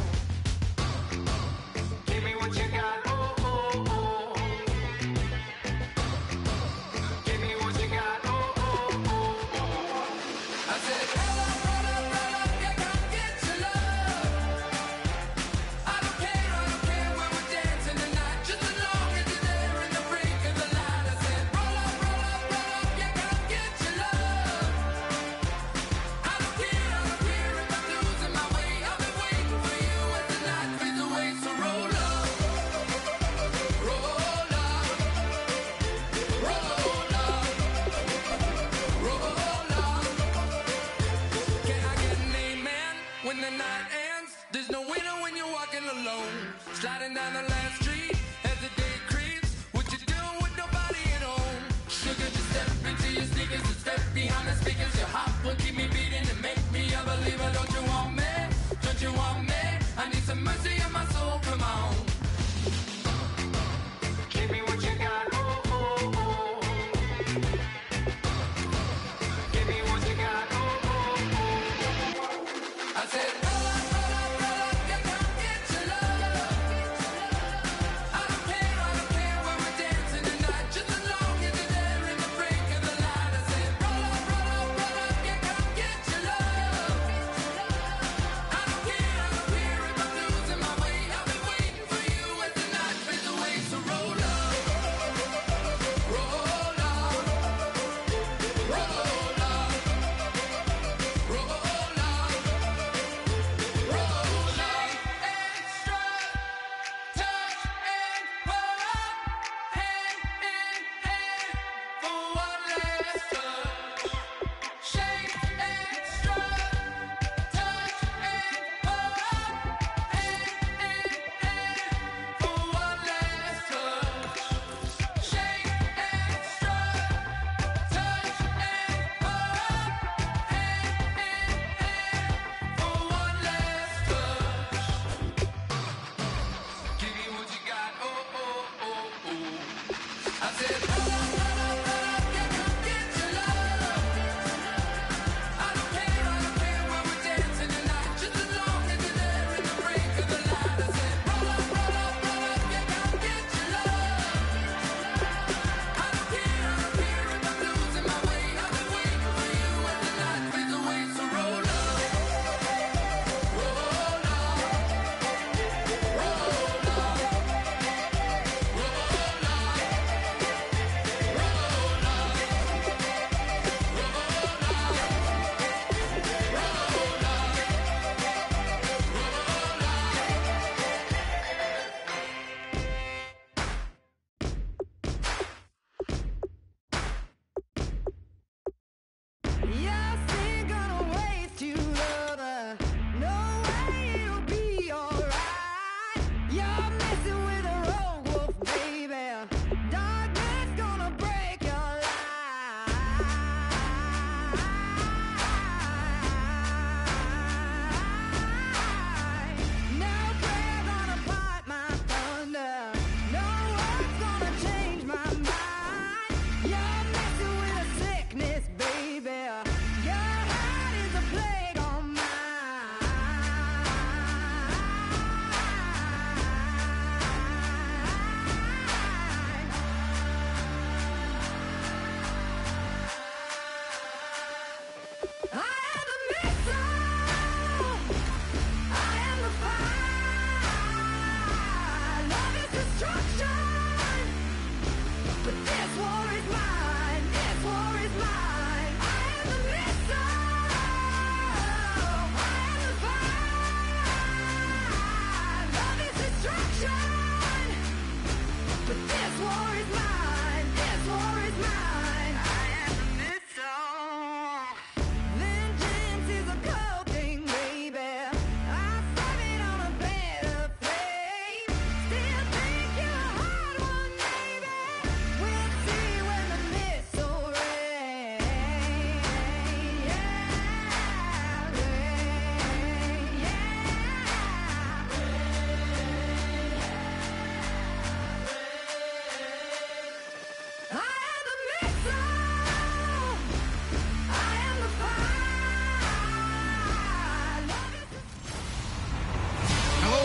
Give me what you got, oh, oh, oh. Give me what you got, oh, oh, oh. I said, roll up, yeah, come get your love. I don't care when we're dancing tonight, just as long as you're there in the brink of the light. I said, roll up, yeah, come get your love. I don't care if I'm losing my way. I've been waiting for you as the night fades away. So roll up, roll up, roll up, roll up. Can I get an amen when the night ends? There's no winner when you're walking alone. Sliding down the last street as the day creeps. What you doing with nobody at home? Sugar, just step into your sneakers and step behind the speakers. Your heart will keep me beating and make me a believer. Don't you want me? Don't you want me? I need some mercy on my soul. Come on. Give me what you got. Oh, oh, oh. Give me what you got. Oh, oh, oh. I said, roll up, yeah, come get your love. I don't care when we're dancing tonight, just as long as you're there in the brink of the light. I said, roll up, yeah, come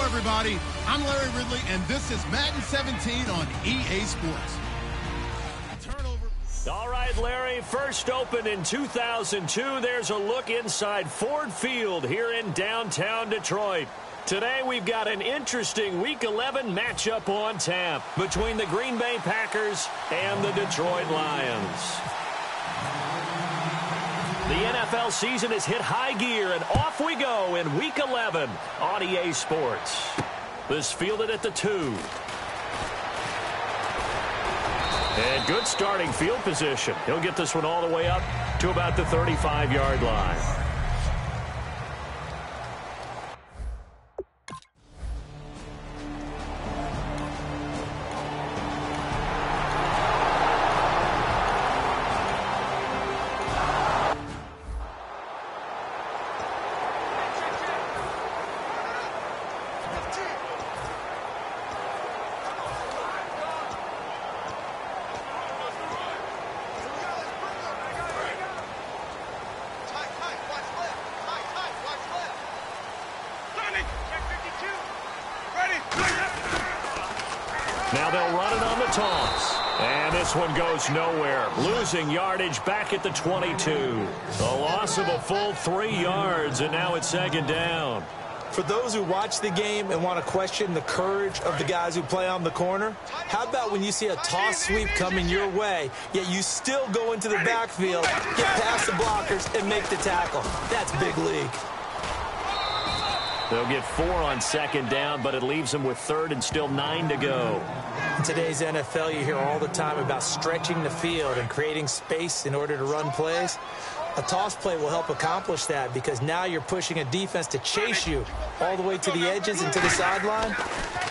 Everybody, I'm Larry Ridley, and this is Madden 17 on EA Sports. Turnover. All right, Larry, first opened in 2002. There's a look inside Ford Field here in downtown Detroit. Today, we've got an interesting Week 11 matchup on tap between the Green Bay Packers and the Detroit Lions. The NFL season has hit high gear, and off we go in Week 11 on EA Sports. This fielded at the 2. And good starting field position. He'll get this one all the way up to about the 35-yard line. Now they'll run it on the toss. And this one goes nowhere. Losing yardage back at the 22. A loss of a full 3 yards, and now it's second down. For those who watch the game and want to question the courage of the guys who play on the corner, how about when you see a toss sweep coming your way, yet you still go into the backfield, get past the blockers, and make the tackle? That's big league. They'll get 4 on second down, but it leaves them with third and still 9 to go. In today's NFL, you hear all the time about stretching the field and creating space in order to run plays. A toss play will help accomplish that because now you're pushing a defense to chase you all the way to the edges and to the sideline.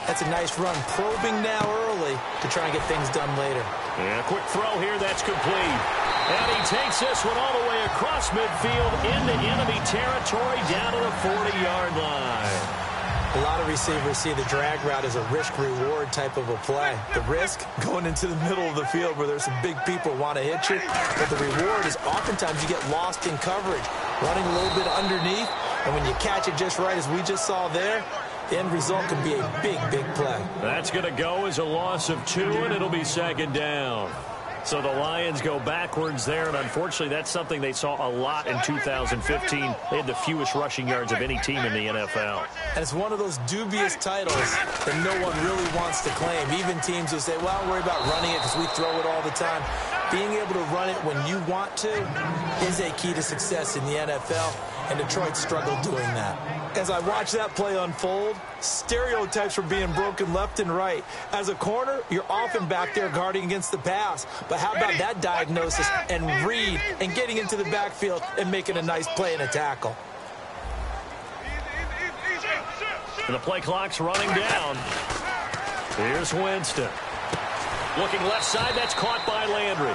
That's a nice run, probing now early to try and get things done later. And a quick throw here, that's complete. And he takes this one all the way across midfield into enemy territory down to the 40-yard line. A lot of receivers see the drag route as a risk-reward type of a play. The risk, going into the middle of the field where there's some big people want to hit you. But the reward is oftentimes you get lost in coverage, running a little bit underneath. And when you catch it just right, as we just saw there, the end result can be a big, big play. That's going to go as a loss of 2, and it'll be second down. So the Lions go backwards there, and unfortunately that's something they saw a lot in 2015. They had the fewest rushing yards of any team in the NFL. And it's one of those dubious titles that no one really wants to claim. Even teams who say, well, don't worry about running it because we throw it all the time. Being able to run it when you want to is a key to success in the NFL, and Detroit struggled doing that. As I watch that play unfold, stereotypes were being broken left and right. As a corner, you're often back there guarding against the pass. But how about that diagnosis and read and getting into the backfield and making a nice play and a tackle? The play clock's running down. Here's Winston. Looking left side, that's caught by Landry.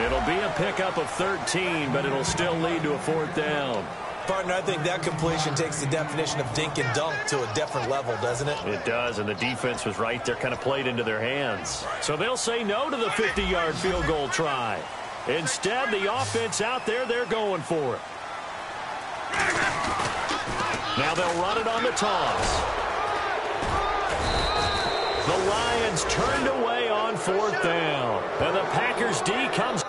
It'll be a pickup of 13, but it'll still lead to a 4th down. Partner, I think that completion takes the definition of dink and dunk to a different level, doesn't it? It does, and the defense was right there, kind of played into their hands. So they'll say no to the 50-yard field goal try. Instead, the offense out there, they're going for it. Now they'll run it on the toss. The Lions turned away on 4th down, and the Packers D comes.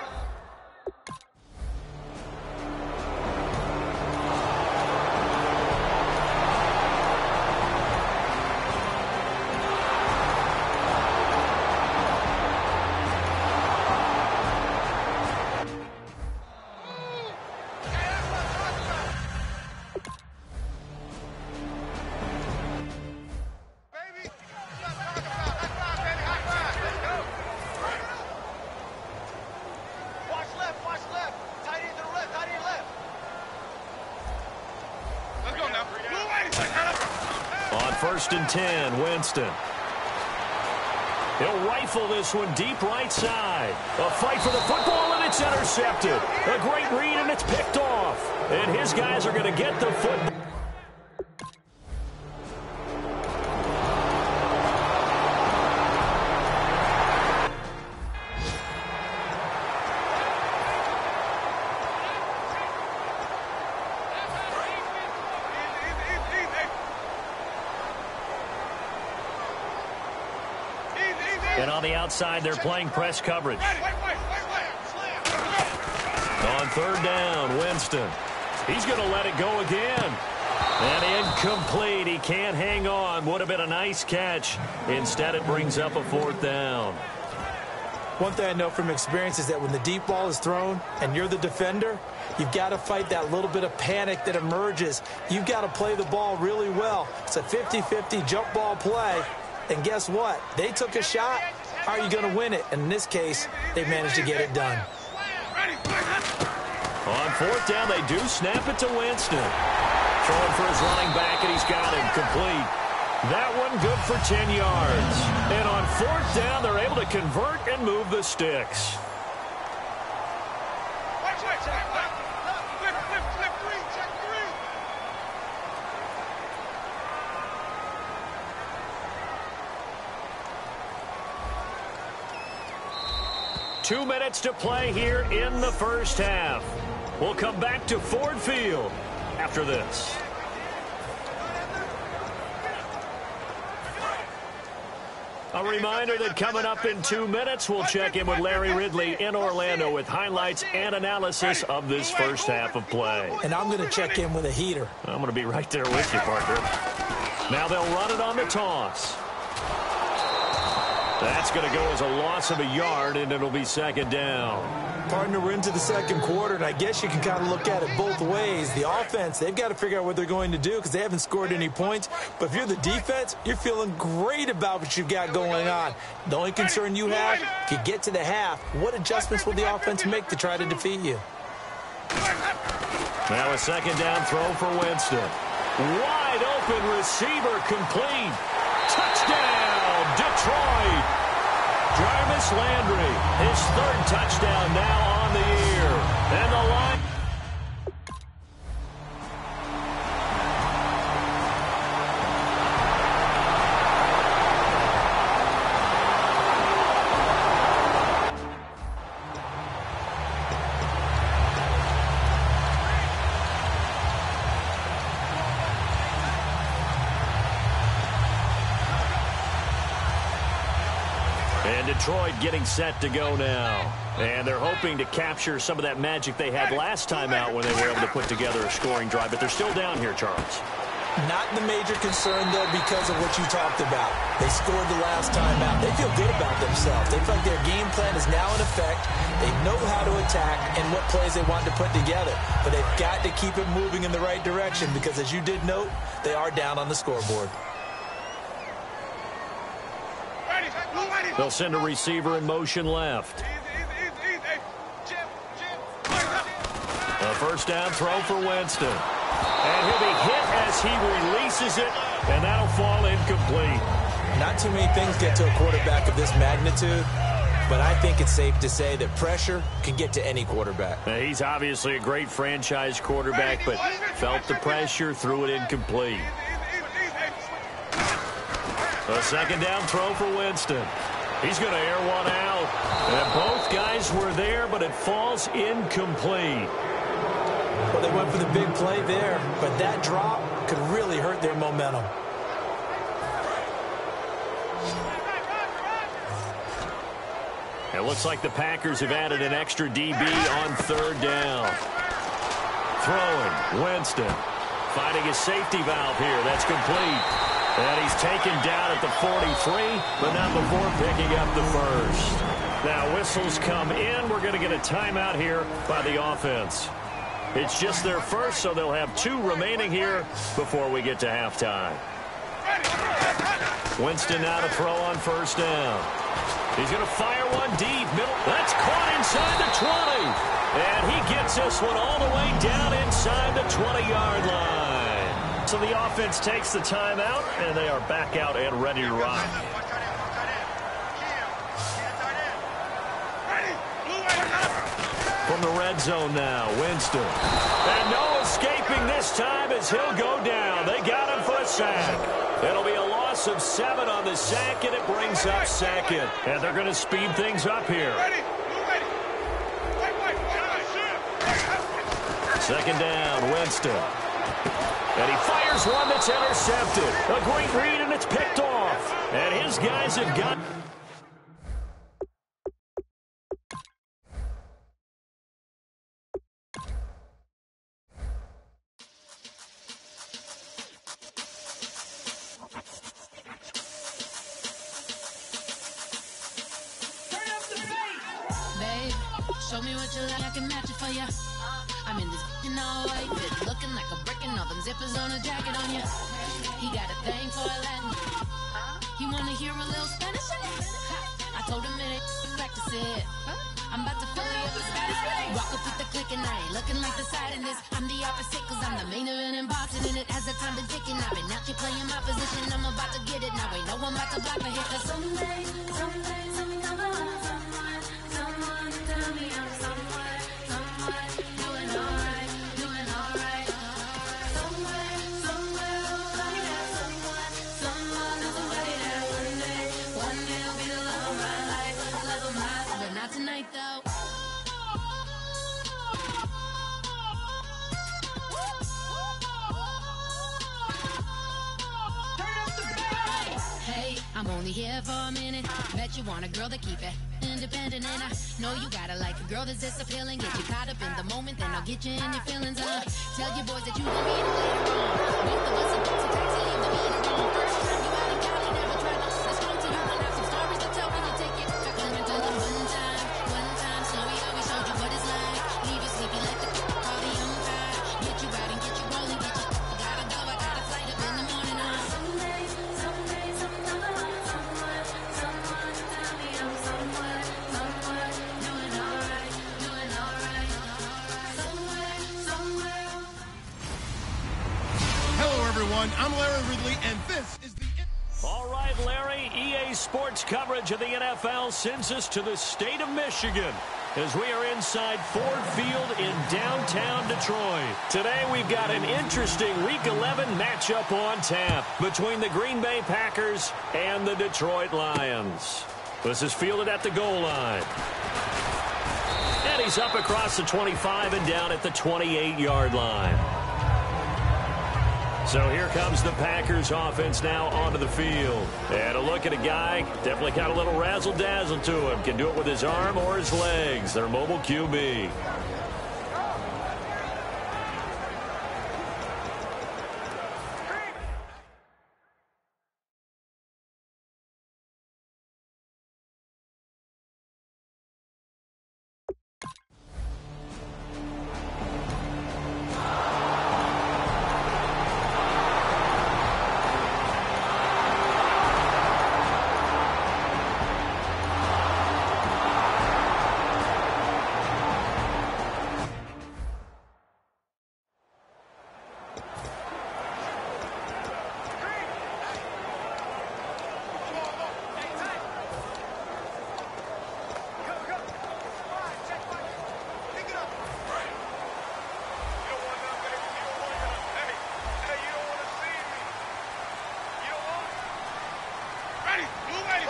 1st and 10, Winston. He'll rifle this one deep right side. A fight for the football, and it's intercepted. A great read, and it's picked off. And his guys are going to get the football. And on the outside, they're playing press coverage. On 3rd down, Winston. He's going to let it go again. And incomplete. He can't hang on. Would have been a nice catch. Instead, it brings up a 4th down. One thing I know from experience is that when the deep ball is thrown and you're the defender, you've got to fight that little bit of panic that emerges. You've got to play the ball really well. It's a 50-50 jump ball play. And guess what? They took a shot. How are you going to win it? And in this case, they managed to get it done. On 4th down, they do snap it to Winston. Throwing for his running back, and he's got him complete. That one good for 10 yards. And on 4th down, they're able to convert and move the sticks. 2 minutes to play here in the 1st half. We'll come back to Ford Field after this. A reminder that coming up in 2 minutes, we'll check in with Larry Ridley in Orlando with highlights and analysis of this 1st half of play. And I'm going to check in with a heater. I'm going to be right there with you, partner. Now they'll run it on the toss. That's going to go as a loss of a yard, and it'll be 2nd down. Partner, we're into the 2nd quarter, and I guess you can kind of look at it both ways. The offense, they've got to figure out what they're going to do because they haven't scored any points. But if you're the defense, you're feeling great about what you've got going on. The only concern you have, if you get to the half, what adjustments will the offense make to try to defeat you? Now a 2nd down throw for Winston. Wide open receiver complete. Touchdown, Detroit. Jarvis Landry, his 3rd touchdown now on the year. And the line. And Detroit getting set to go now. And they're hoping to capture some of that magic they had last time out when they were able to put together a scoring drive. But they're still down here, Charles. Not the major concern, though, because of what you talked about. They scored the last time out. They feel good about themselves. They feel like their game plan is now in effect. They know how to attack and what plays they want to put together. But they've got to keep it moving in the right direction because, as you did note, they are down on the scoreboard. They'll send a receiver in motion left. A 1st down throw for Winston. And he'll be hit as he releases it, and that'll fall incomplete. Not too many things get to a quarterback of this magnitude, but I think it's safe to say that pressure can get to any quarterback. Now, he's obviously a great franchise quarterback, but felt the pressure, threw it incomplete. A 2nd down throw for Winston. He's going to air one out. And both guys were there, but it falls incomplete. Well, they went for the big play there, but that drop could really hurt their momentum. It looks like the Packers have added an extra DB on 3rd down. Throwing, Winston. Finding his safety valve here. That's complete. And he's taken down at the 43, but not before picking up the 1st. Now, whistles come in. We're going to get a timeout here by the offense. It's just their 1st, so they'll have 2 remaining here before we get to halftime. Winston now to throw on 1st down. He's going to fire one deep. Middle. That's caught inside the 20. And he gets this one all the way down inside the 20-yard line. So the offense takes the timeout, and they are back out and ready to rock. From the red zone now, Winston. And no escaping this time as he'll go down. They got him for a sack. It'll be a loss of 7 on the sack, and it brings up second. And they're going to speed things up here. Second down, Winston. And he fires one that's intercepted. A great read, and it's picked off. And his guys have got... Show me what you like, I can match it for ya. I'm in this all white fit, looking like a brick and all them zippers on a jacket on ya. He got a thing for a Latin. He wanna hear a little Spanish? I told him it ain't practice it. I'm about to fill you up with Spanish. Rock up with the click and I ain't looking like the side in this. I'm the opposite cause I'm the main event and boxing in it. As the time been ticking, I've been out here playing my position. I'm about to get it now, ain't no one about to block the hit. Cause someday, I'm gonna someone tell me I'm somewhere, doing alright, doing alright. Somewhere, someone, somebody that one day will be the love of my life, but not tonight though. Hey, I'm only here for a minute. Bet you want a girl to keep it independent, and I know you gotta like a girl that's this appealing. Get you caught up in the moment, then I'll get you in your feelings. Tell your boys that you gon' meet later on. Both of us are books and taxi, leave the meter on. First time you out in Cali, never tried to. Let's go to you and have some stories to tell when you take it. I come into the one time, Snowy always showed you what it's like. Leave you sleepy like the party on fire. Get you out and get you rolling, get you. Gotta go, I got a flight up in the morning. Someday, someone tell me I'm somewhere, doing alright, somewhere. Hello, everyone. I'm Larry Ridley, and this is the... All right, Larry, EA Sports coverage of the NFL sends us to the state of Michigan as we are inside Ford Field in downtown Detroit. Today we've got an interesting Week 11 matchup on tap between the Green Bay Packers and the Detroit Lions. This is fielded at the goal line. And he's up across the 25 and down at the 28-yard line. So here comes the Packers offense now onto the field. And a look at a guy, definitely got a little razzle-dazzle to him. Can do it with his arm or his legs. Their mobile QB.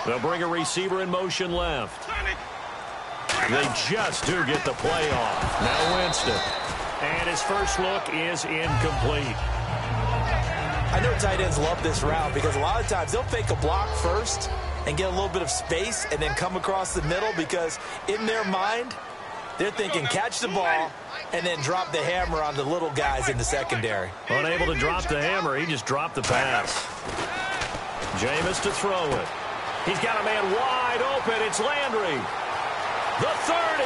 They'll bring a receiver in motion left. They just do get the play off. Now Winston. And his first look is incomplete. I know tight ends love this route because a lot of times they'll fake a block first and get a little bit of space and then come across the middle because in their mind, they're thinking catch the ball and then drop the hammer on the little guys in the secondary. Unable to drop the hammer, he just dropped the pass. Jameis to throw it. He's got a man wide open. It's Landry. The 30.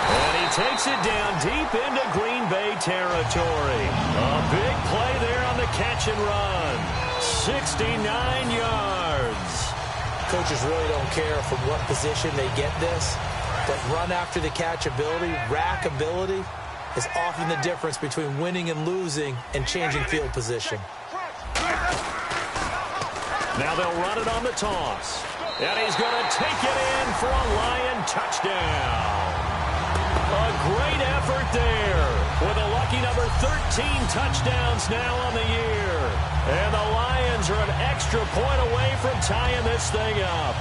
And he takes it down deep into Green Bay territory. A big play there on the catch and run. 69 yards. Coaches really don't care from what position they get this, but run after the catch ability, rack ability, is often the difference between winning and losing and changing field position. Now they'll run it on the toss. And he's going to take it in for a Lion touchdown. A great effort there with a lucky number 13 touchdowns now on the year. And the Lions are an extra point away from tying this thing up.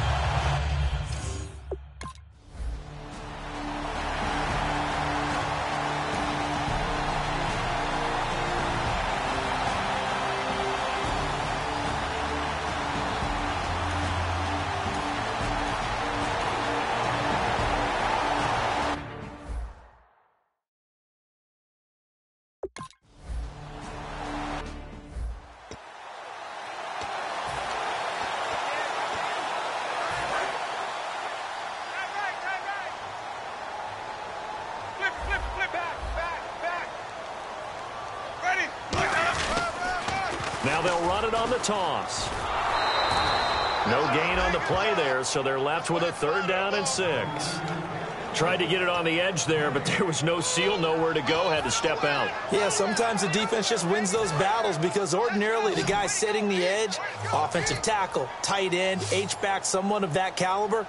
Now they'll run it on the toss. No gain on the play there, so they're left with a 3rd down and 6. Tried to get it on the edge there, but there was no seal, nowhere to go, had to step out. Yeah, sometimes the defense just wins those battles because ordinarily the guy setting the edge, offensive tackle, tight end, H-back, someone of that caliber,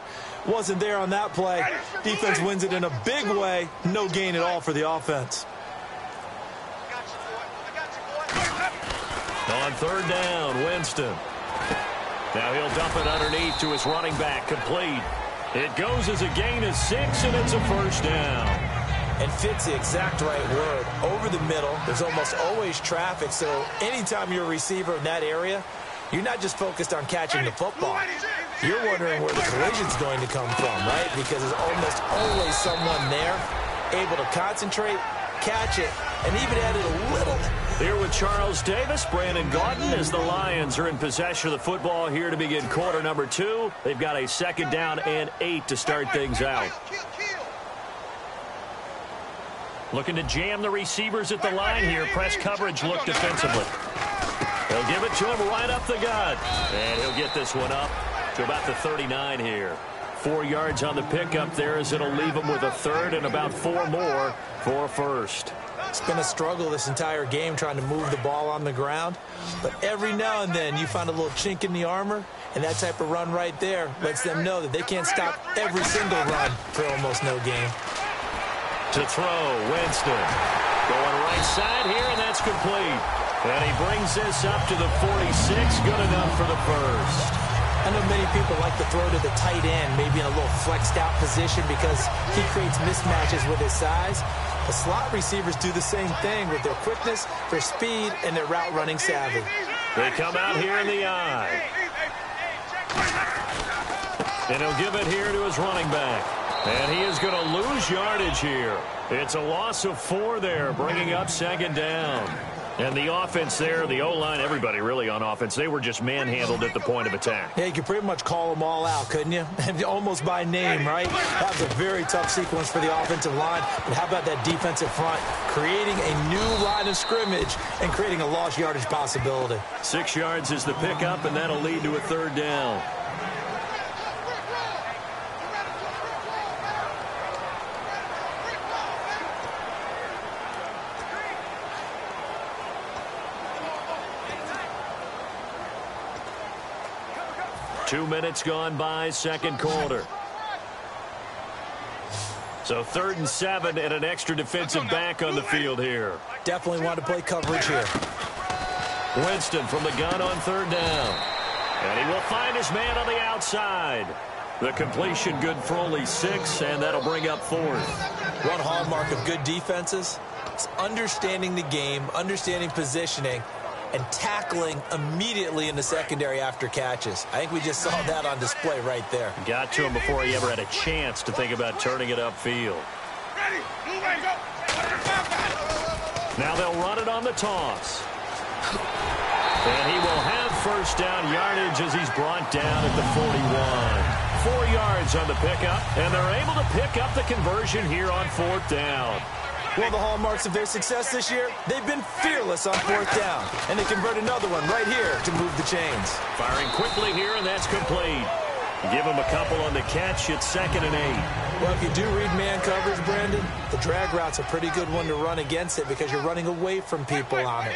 wasn't there on that play. Defense wins it in a big way, no gain at all for the offense. On 3rd down, Winston. Now he'll dump it underneath to his running back, complete. It goes as a gain of 6, and it's a 1st down. And fits the exact right word. Over the middle, there's almost always traffic, so anytime you're a receiver in that area, you're not just focused on catching the football. You're wondering where the collision's going to come from, right? Because there's almost always someone there able to concentrate, catch it, and even add it a little. Here with Charles Davis, Brandon Gaudin, as the Lions are in possession of the football here to begin quarter number 2. They've got a 2nd down and 8 to start things out. Looking to jam the receivers at the line here. Press coverage look defensively. They'll give it to him right up the gut. And he'll get this one up to about the 39 here. 4 yards on the pickup there as it'll leave him with a 3rd and about 4 more for a 1st. It's been a struggle this entire game trying to move the ball on the ground. But every now and then you find a little chink in the armor, and that type of run right there lets them know that they can't stop every single run for almost no gain. To throw, Winston. Going right side here, and that's complete. And he brings this up to the 46. Good enough for the 1st. I know many people like to throw to the tight end, maybe in a little flexed out position because he creates mismatches with his size. The slot receivers do the same thing with their quickness, their speed, and their route running savvy. They come out here in the eye. And he'll give it here to his running back. And he is going to lose yardage here. It's a loss of 4 there, bringing up 2nd down. And the offense there, the O-line, everybody really on offense, they were just manhandled at the point of attack. Yeah, you could pretty much call them all out, couldn't you? Almost by name, right? That was a very tough sequence for the offensive line. But how about that defensive front? Creating a new line of scrimmage and creating a lost yardage possibility. 6 yards is the pickup, and that'll lead to a 3rd down. Two minutes gone by, 2nd quarter. So 3rd and 7 and an extra defensive back on the field here. Definitely want to play coverage here. Winston from the gun on 3rd down. And he will find his man on the outside. The completion good for only 6, and that'll bring up 4th. One hallmark of good defenses is understanding the game, understanding positioning, and tackling immediately in the secondary after catches. I think we just saw that on display right there. Got to him before he ever had a chance to think about turning it upfield. Now they'll run it on the toss. And he will have 1st down yardage as he's brought down at the 41. 4 yards on the pickup, and they're able to pick up the conversion here on 4th down. Well, the hallmarks of their success this year, they've been fearless on 4th down. And they convert another one right here to move the chains. Firing quickly here, and that's complete. Give him a couple on the catch. It's 2nd and 8. Well, if you do read man coverage, Brandon, the drag route's a pretty good one to run against it because you're running away from people on it.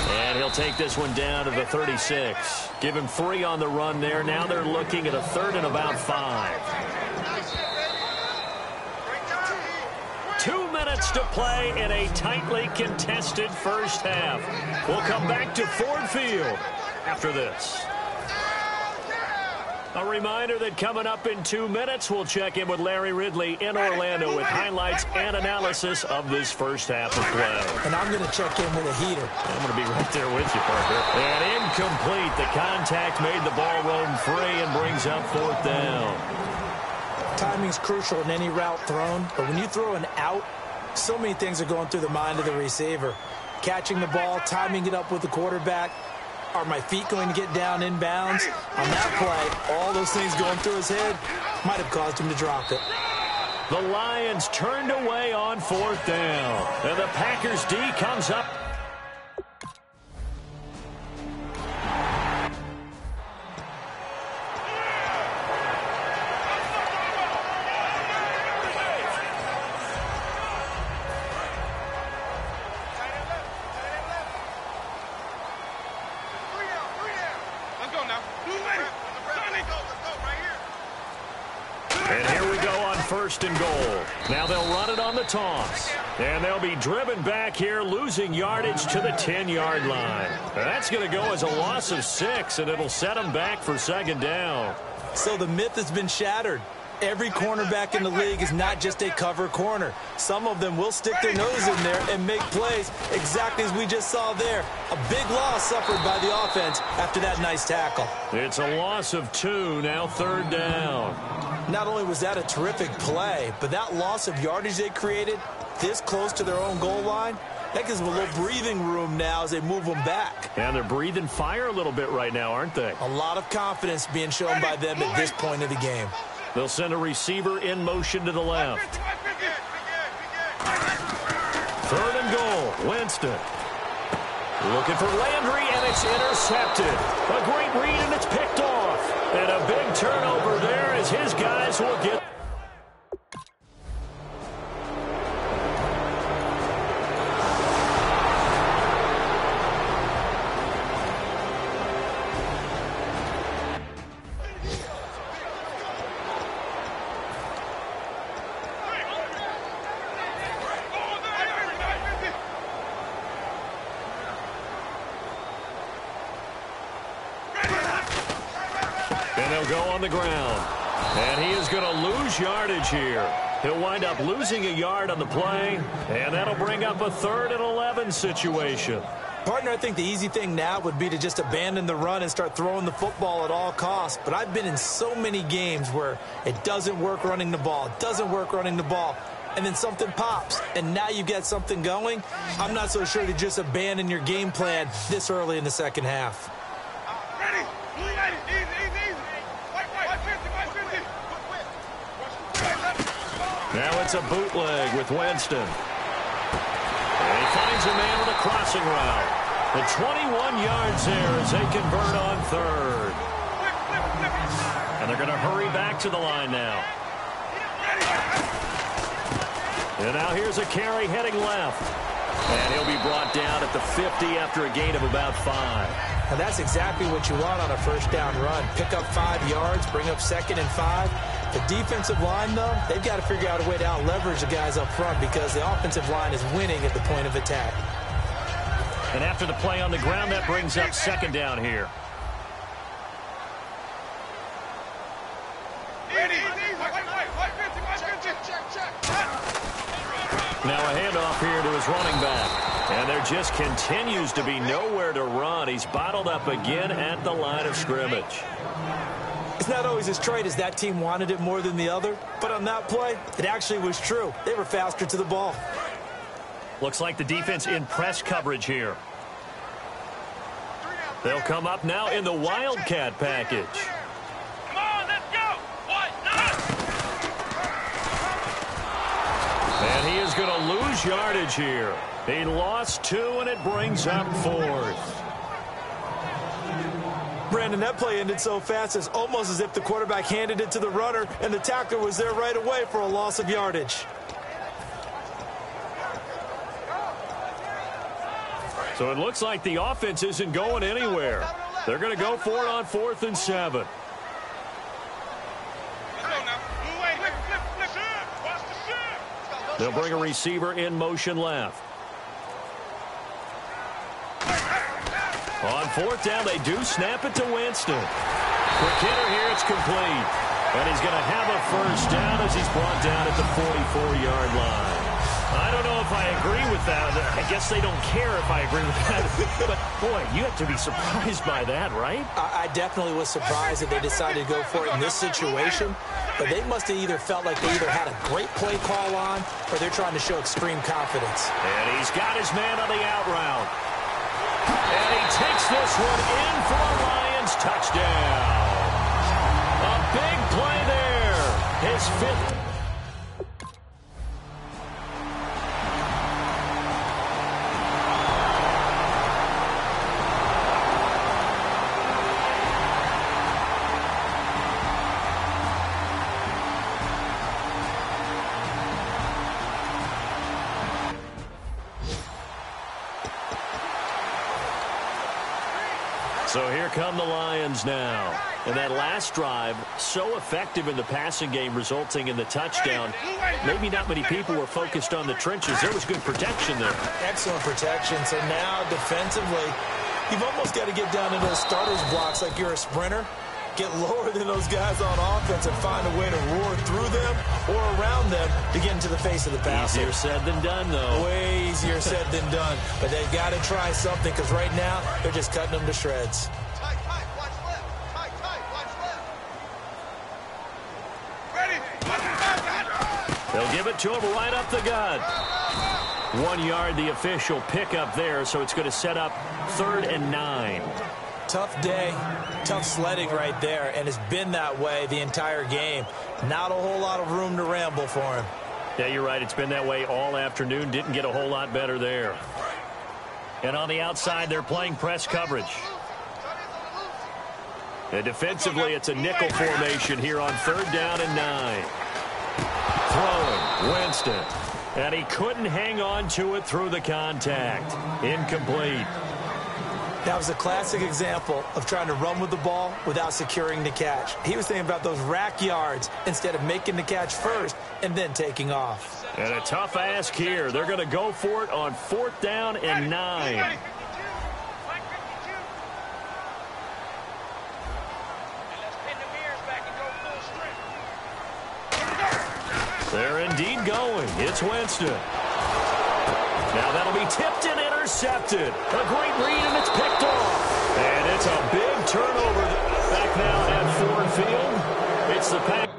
And he'll take this one down to the 36. Give him 3 on the run there. Now they're looking at a 3rd and about 5. 2 minutes to play in a tightly contested first half. We'll come back to Ford Field after this. A reminder that coming up in 2 minutes, we'll check in with Larry Ridley in Orlando with highlights and analysis of this first half of play. And I'm going to check in with a heater. I'm going to be right there with you, Parker. And incomplete. The contact made the ball roam free and brings up 4th down. Timing's crucial in any route thrown, but when you throw an out, so many things are going through the mind of the receiver. Catching the ball, timing it up with the quarterback. Are my feet going to get down inbounds? On that play, all those things going through his head might have caused him to drop it. The Lions turned away on 4th down. And the Packers D comes up. And here we go on 1st and goal. Now they'll run it on the toss. And they'll be driven back here, losing yardage to the 10-yard line. That's going to go as a loss of 6, and it'll set them back for 2nd down. So the myth has been shattered. Every cornerback in the league is not just a cover corner. Some of them will stick their nose in there and make plays exactly as we just saw there. A big loss suffered by the offense after that nice tackle. It's a loss of 2, now 3rd down. Not only was that a terrific play, but that loss of yardage they created this close to their own goal line, that gives them a little breathing room now as they move them back. And they're breathing fire a little bit right now, aren't they? A lot of confidence being shown by them at this point of the game. They'll send a receiver in motion to the left. 3rd and goal, Winston. Looking for Landry, and it's intercepted. A great read, and it's picked off. And a big turnover there as his guys will get... And they'll go on the ground. And he is going to lose yardage here. He'll wind up losing a yard on the play, and that'll bring up a 3rd and 11 situation. Partner, I think the easy thing now would be to just abandon the run and start throwing the football at all costs. But I've been in so many games where it doesn't work running the ball. It doesn't work running the ball. And then something pops, and now you get something going. I'm not so sure to just abandon your game plan this early in the second half. Now it's a bootleg with Winston. And he finds a man with a crossing route. The 21 yards there as they convert on 3rd. And they're going to hurry back to the line now. And now here's a carry heading left. And he'll be brought down at the 50 after a gain of about 5. And that's exactly what you want on a first down run. Pick up 5 yards, bring up 2nd and 5. The defensive line, though, they've got to figure out a way to out-leverage the guys up front because the offensive line is winning at the point of attack. And after the play on the ground, that brings up 2nd down here. Now a handoff here to his running back. And there just continues to be nowhere to run. He's bottled up again at the line of scrimmage. It's not always as straight as that team wanted it more than the other, but on that play, it actually was true. They were faster to the ball. Looks like the defense in press coverage here. They'll come up now in the Wildcat package. Come on, let's go. What? And he is going to lose yardage here. He lost 2, and it brings up 4th. Brandon, that play ended so fast, it's almost as if the quarterback handed it to the runner and the tackler was there right away for a loss of yardage. So it looks like the offense isn't going anywhere. They're going to go for it on 4th and 7. They'll bring a receiver in motion left. On 4th down, they do snap it to Winston. Quick hitter here, it's complete. And he's going to have a first down as he's brought down at the 44-yard line. I don't know if I agree with that. I guess they don't care if I agree with that. But, boy, you have to be surprised by that, right? I definitely was surprised that they decided to go for it in this situation. But they must have either felt like they either had a great play call on or they're trying to show extreme confidence. And he's got his man on the out route. And he takes this one in for a Lions touchdown. A big play there. His 5th. So here come the Lions now. And that last drive, so effective in the passing game, resulting in the touchdown. Maybe not many people were focused on the trenches. There was good protection there. Excellent protection. So now defensively, you've almost got to get down to those starters blocks like you're a sprinter. Get lower than those guys on offense and find a way to roar through them or around them to get into the face of the passer. Easier said than done, though. Way easier said than done. But they've got to try something because right now they're just cutting them to shreds. Tight, watch left. Tight, watch left. Ready. They'll give it to him right up the gut. 1 yard, the official pickup there, so it's going to set up 3rd and 9. Tough day, tough sledding right there, and it's been that way the entire game. Not a whole lot of room to ramble for him. Yeah, you're right. It's been that way all afternoon. Didn't get a whole lot better there. And on the outside, they're playing press coverage. And defensively, it's a nickel formation here on 3rd down and 9. Throwing, Winston. And he couldn't hang on to it through the contact. Incomplete. That was a classic example of trying to run with the ball without securing the catch. He was thinking about those rack yards instead of making the catch first and then taking off. And a tough ask here. They're going to go for it on 4th down and 9. They're indeed going. It's Winston. Now that'll be tipped and intercepted. A great read, and it's picked off. And it's a big turnover back now at Ford Field. It's the Pack.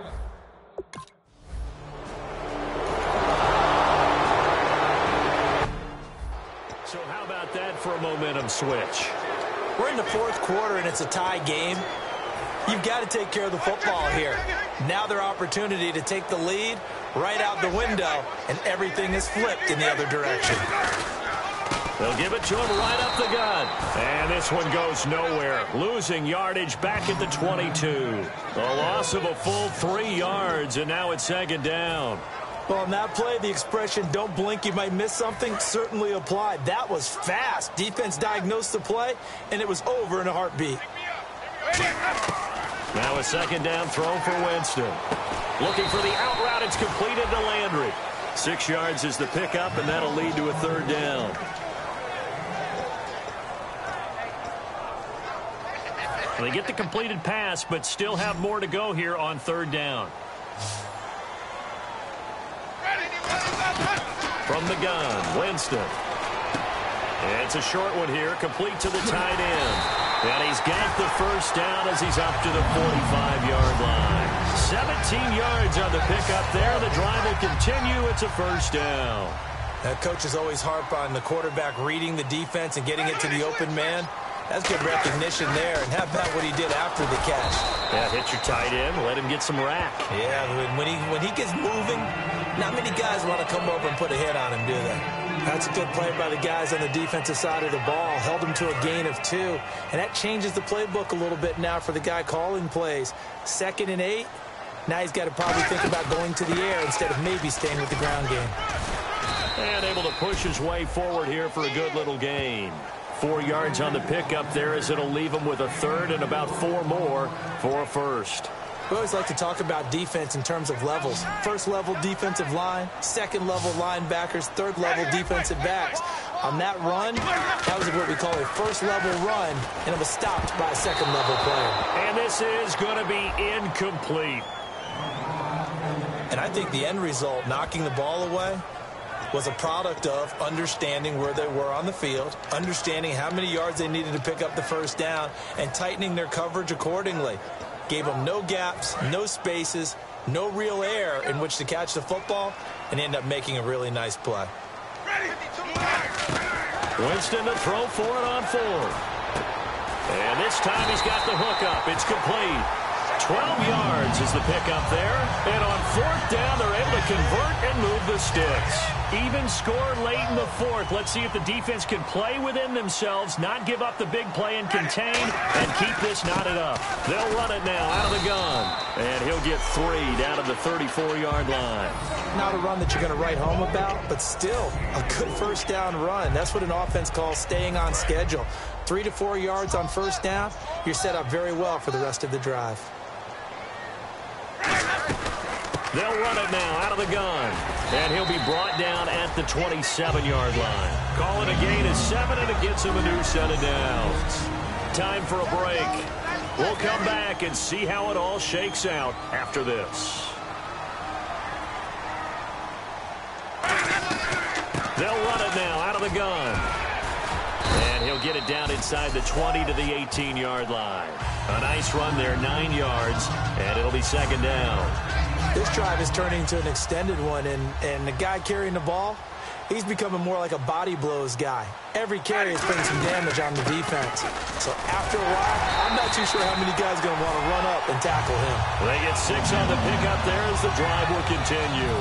So how about that for a momentum switch? We're in the 4th quarter, and it's a tie game. You've got to take care of the football here. Now their opportunity to take the lead right out the window, and everything is flipped in the other direction. They'll give it to him right up the gut. And this one goes nowhere. Losing yardage back at the 22. A loss of a full 3 yards, and now it's 2nd down. Well, on that play, the expression, don't blink, you might miss something, certainly applied. That was fast. Defense diagnosed the play, and it was over in a heartbeat. Now a 2nd down throw for Winston. Looking for the out route. It's completed to Landry. 6 yards is the pickup, and that'll lead to a 3rd down. They get the completed pass, but still have more to go here on 3rd down. From the gun, Winston. It's a short one here, complete to the tight end. And he's got the first down as he's up to the 45-yard line. 17 yards on the pickup there. The drive will continue. It's a 1st down. That coach is always harp on the quarterback reading the defense and getting it to the open man. That's good recognition there. And how about what he did after the catch? Yeah, hit your tight end. Let him get some rack. Yeah, when he gets moving, not many guys want to come over and put a hit on him, do they? That's a good play by the guys on the defensive side of the ball. Held them to a gain of 2. And that changes the playbook a little bit now for the guy calling plays. 2nd and 8. Now he's got to probably think about going to the air instead of maybe staying with the ground game. And able to push his way forward here for a good little gain. 4 yards on the pickup there as it'll leave him with a 3rd and about 4 more for a first. We always like to talk about defense in terms of levels. 1st level defensive line, 2nd level linebackers, 3rd level defensive backs. On that run, that was what we call a 1st level run, and it was stopped by a 2nd level player. And this is going to be incomplete. And I think the end result, knocking the ball away, was a product of understanding where they were on the field, understanding how many yards they needed to pick up the 1st down, and tightening their coverage accordingly. Gave them no gaps, no spaces, no real air in which to catch the football, and end up making a really nice play. Winston to throw for it on 4th. And this time he's got the hook up. It's complete. 12 yards is the pickup there. And on 4th down, they're able to convert and move the sticks. Even score late in the 4th. Let's see if the defense can play within themselves, not give up the big play and contain, and keep this knotted up. They'll run it now out of the gun. And he'll get 3 down to the 34-yard line. Not a run that you're going to write home about, but still a good 1st down run. That's what an offense calls staying on schedule. 3 to 4 yards on 1st down, you're set up very well for the rest of the drive. They'll run it now out of the gun. And he'll be brought down at the 27-yard line. Call it a gain of 7, and it gets him a new set of downs. Time for a break. We'll come back and see how it all shakes out after this. They'll run it now out of the gun. And he'll get it down inside the 20 to the 18-yard line. A nice run there, 9 yards, and it'll be 2nd down. This drive is turning into an extended one, and the guy carrying the ball, he's becoming more like a body blows guy. Every carry is putting some damage on the defense. So after a while, I'm not too sure how many guys are going to want to run up and tackle him. They get 6 on the pickup there as the drive will continue.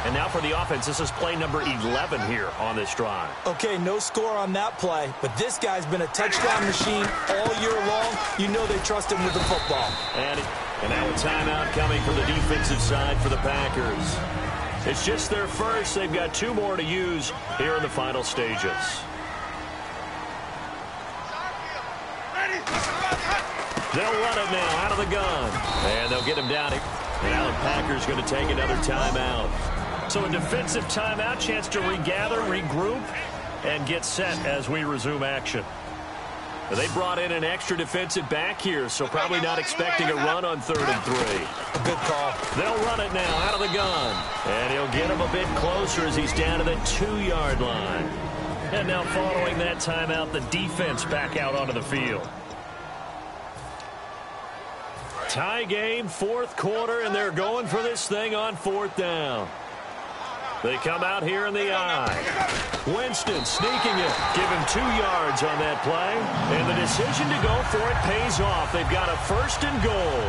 And now for the offense, this is play number 11 here on this drive. Okay, no score on that play, but this guy's been a touchdown machine all year long. You know they trust him with the football. And now a timeout coming from the defensive side for the Packers. It's just their first. They've got 2 more to use here in the final stages. They'll run it now out of the gun. And they'll get him down. And now the Packers going to take another timeout. So a defensive timeout, chance to regather, regroup, and get set as we resume action. They brought in an extra defensive back here, so probably not expecting a run on 3rd and 3. A good call. They'll run it now out of the gun. And he'll get him a bit closer as he's down to the 2-yard line. And now following that timeout, the defense back out onto the field. Tie game, 4th quarter, and they're going for this thing on 4th down. They come out here in the eye. Winston sneaking it. Give him 2 yards on that play. And the decision to go for it pays off. They've got a 1st and goal.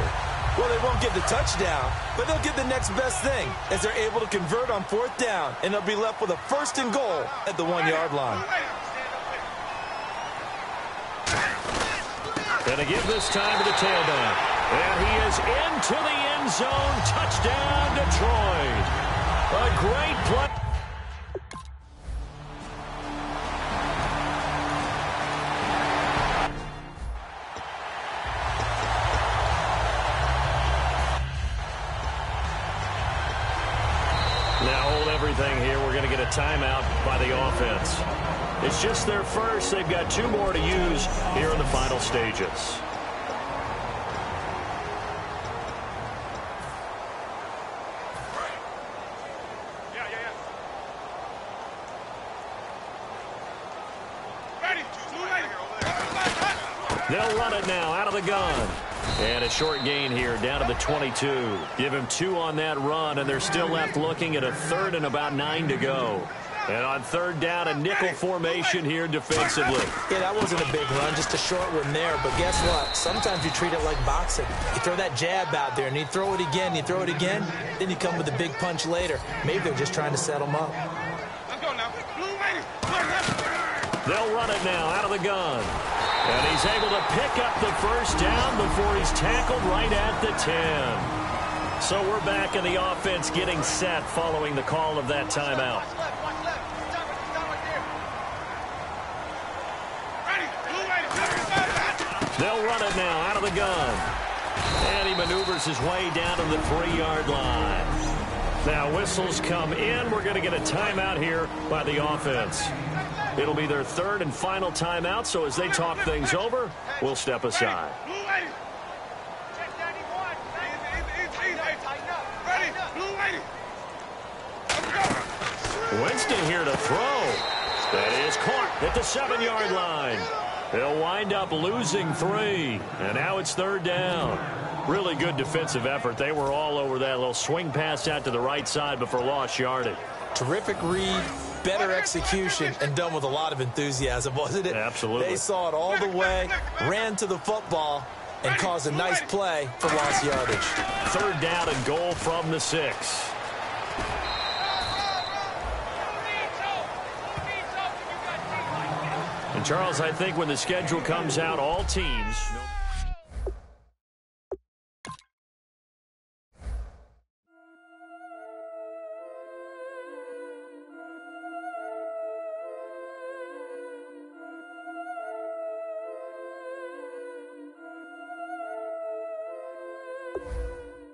Well, they won't get the touchdown, but they'll get the next best thing as they're able to convert on 4th down, and they'll be left with a 1st and goal at the 1-yard line. And to give this time to the tailback. And he is into the end zone. Touchdown, Detroit. A great play. Now hold everything here. We're going to get a timeout by the offense. It's just their first. They've got 2 more to use here in the final stages. They'll run it now out of the gun. And a short gain here down to the 22. Give him 2 on that run, and they're still left looking at a 3rd and about 9 to go. And on 3rd down, a nickel formation here defensively. Yeah, that wasn't a big run, just a short one there. But guess what? Sometimes you treat it like boxing. You throw that jab out there, and you throw it again, you throw it again, then you come with a big punch later. Maybe they're just trying to set them up. Let's go now. They'll run it now out of the gun. And he's able to pick up the first down before he's tackled right at the 10. So we're back in the offense getting set following the call of that timeout. They'll run it now out of the gun. And he maneuvers his way down to the 3-yard line. Now whistles come in. We're going to get a timeout here by the offense. It'll be their third and final timeout, so as they talk things over, we'll step aside. Winston here to throw. That is caught at the 7-yard line. They'll wind up losing 3, and now it's third down. Really good defensive effort. They were all over that little swing pass out to the right side before lost yardage. Terrific read, better execution, and done with a lot of enthusiasm, wasn't it? Absolutely. They saw it all the way, ran to the football, and caused a nice play for lost yardage. Third down and goal from the 6. And Charles, I think when the schedule comes out, all teams...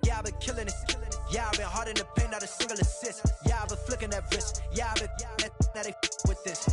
Yeah, I've been killing it. Yeah, I've been hard in the paint, not a single assist. Yeah, I've been flicking that wrist. Yeah, I've been that they with this.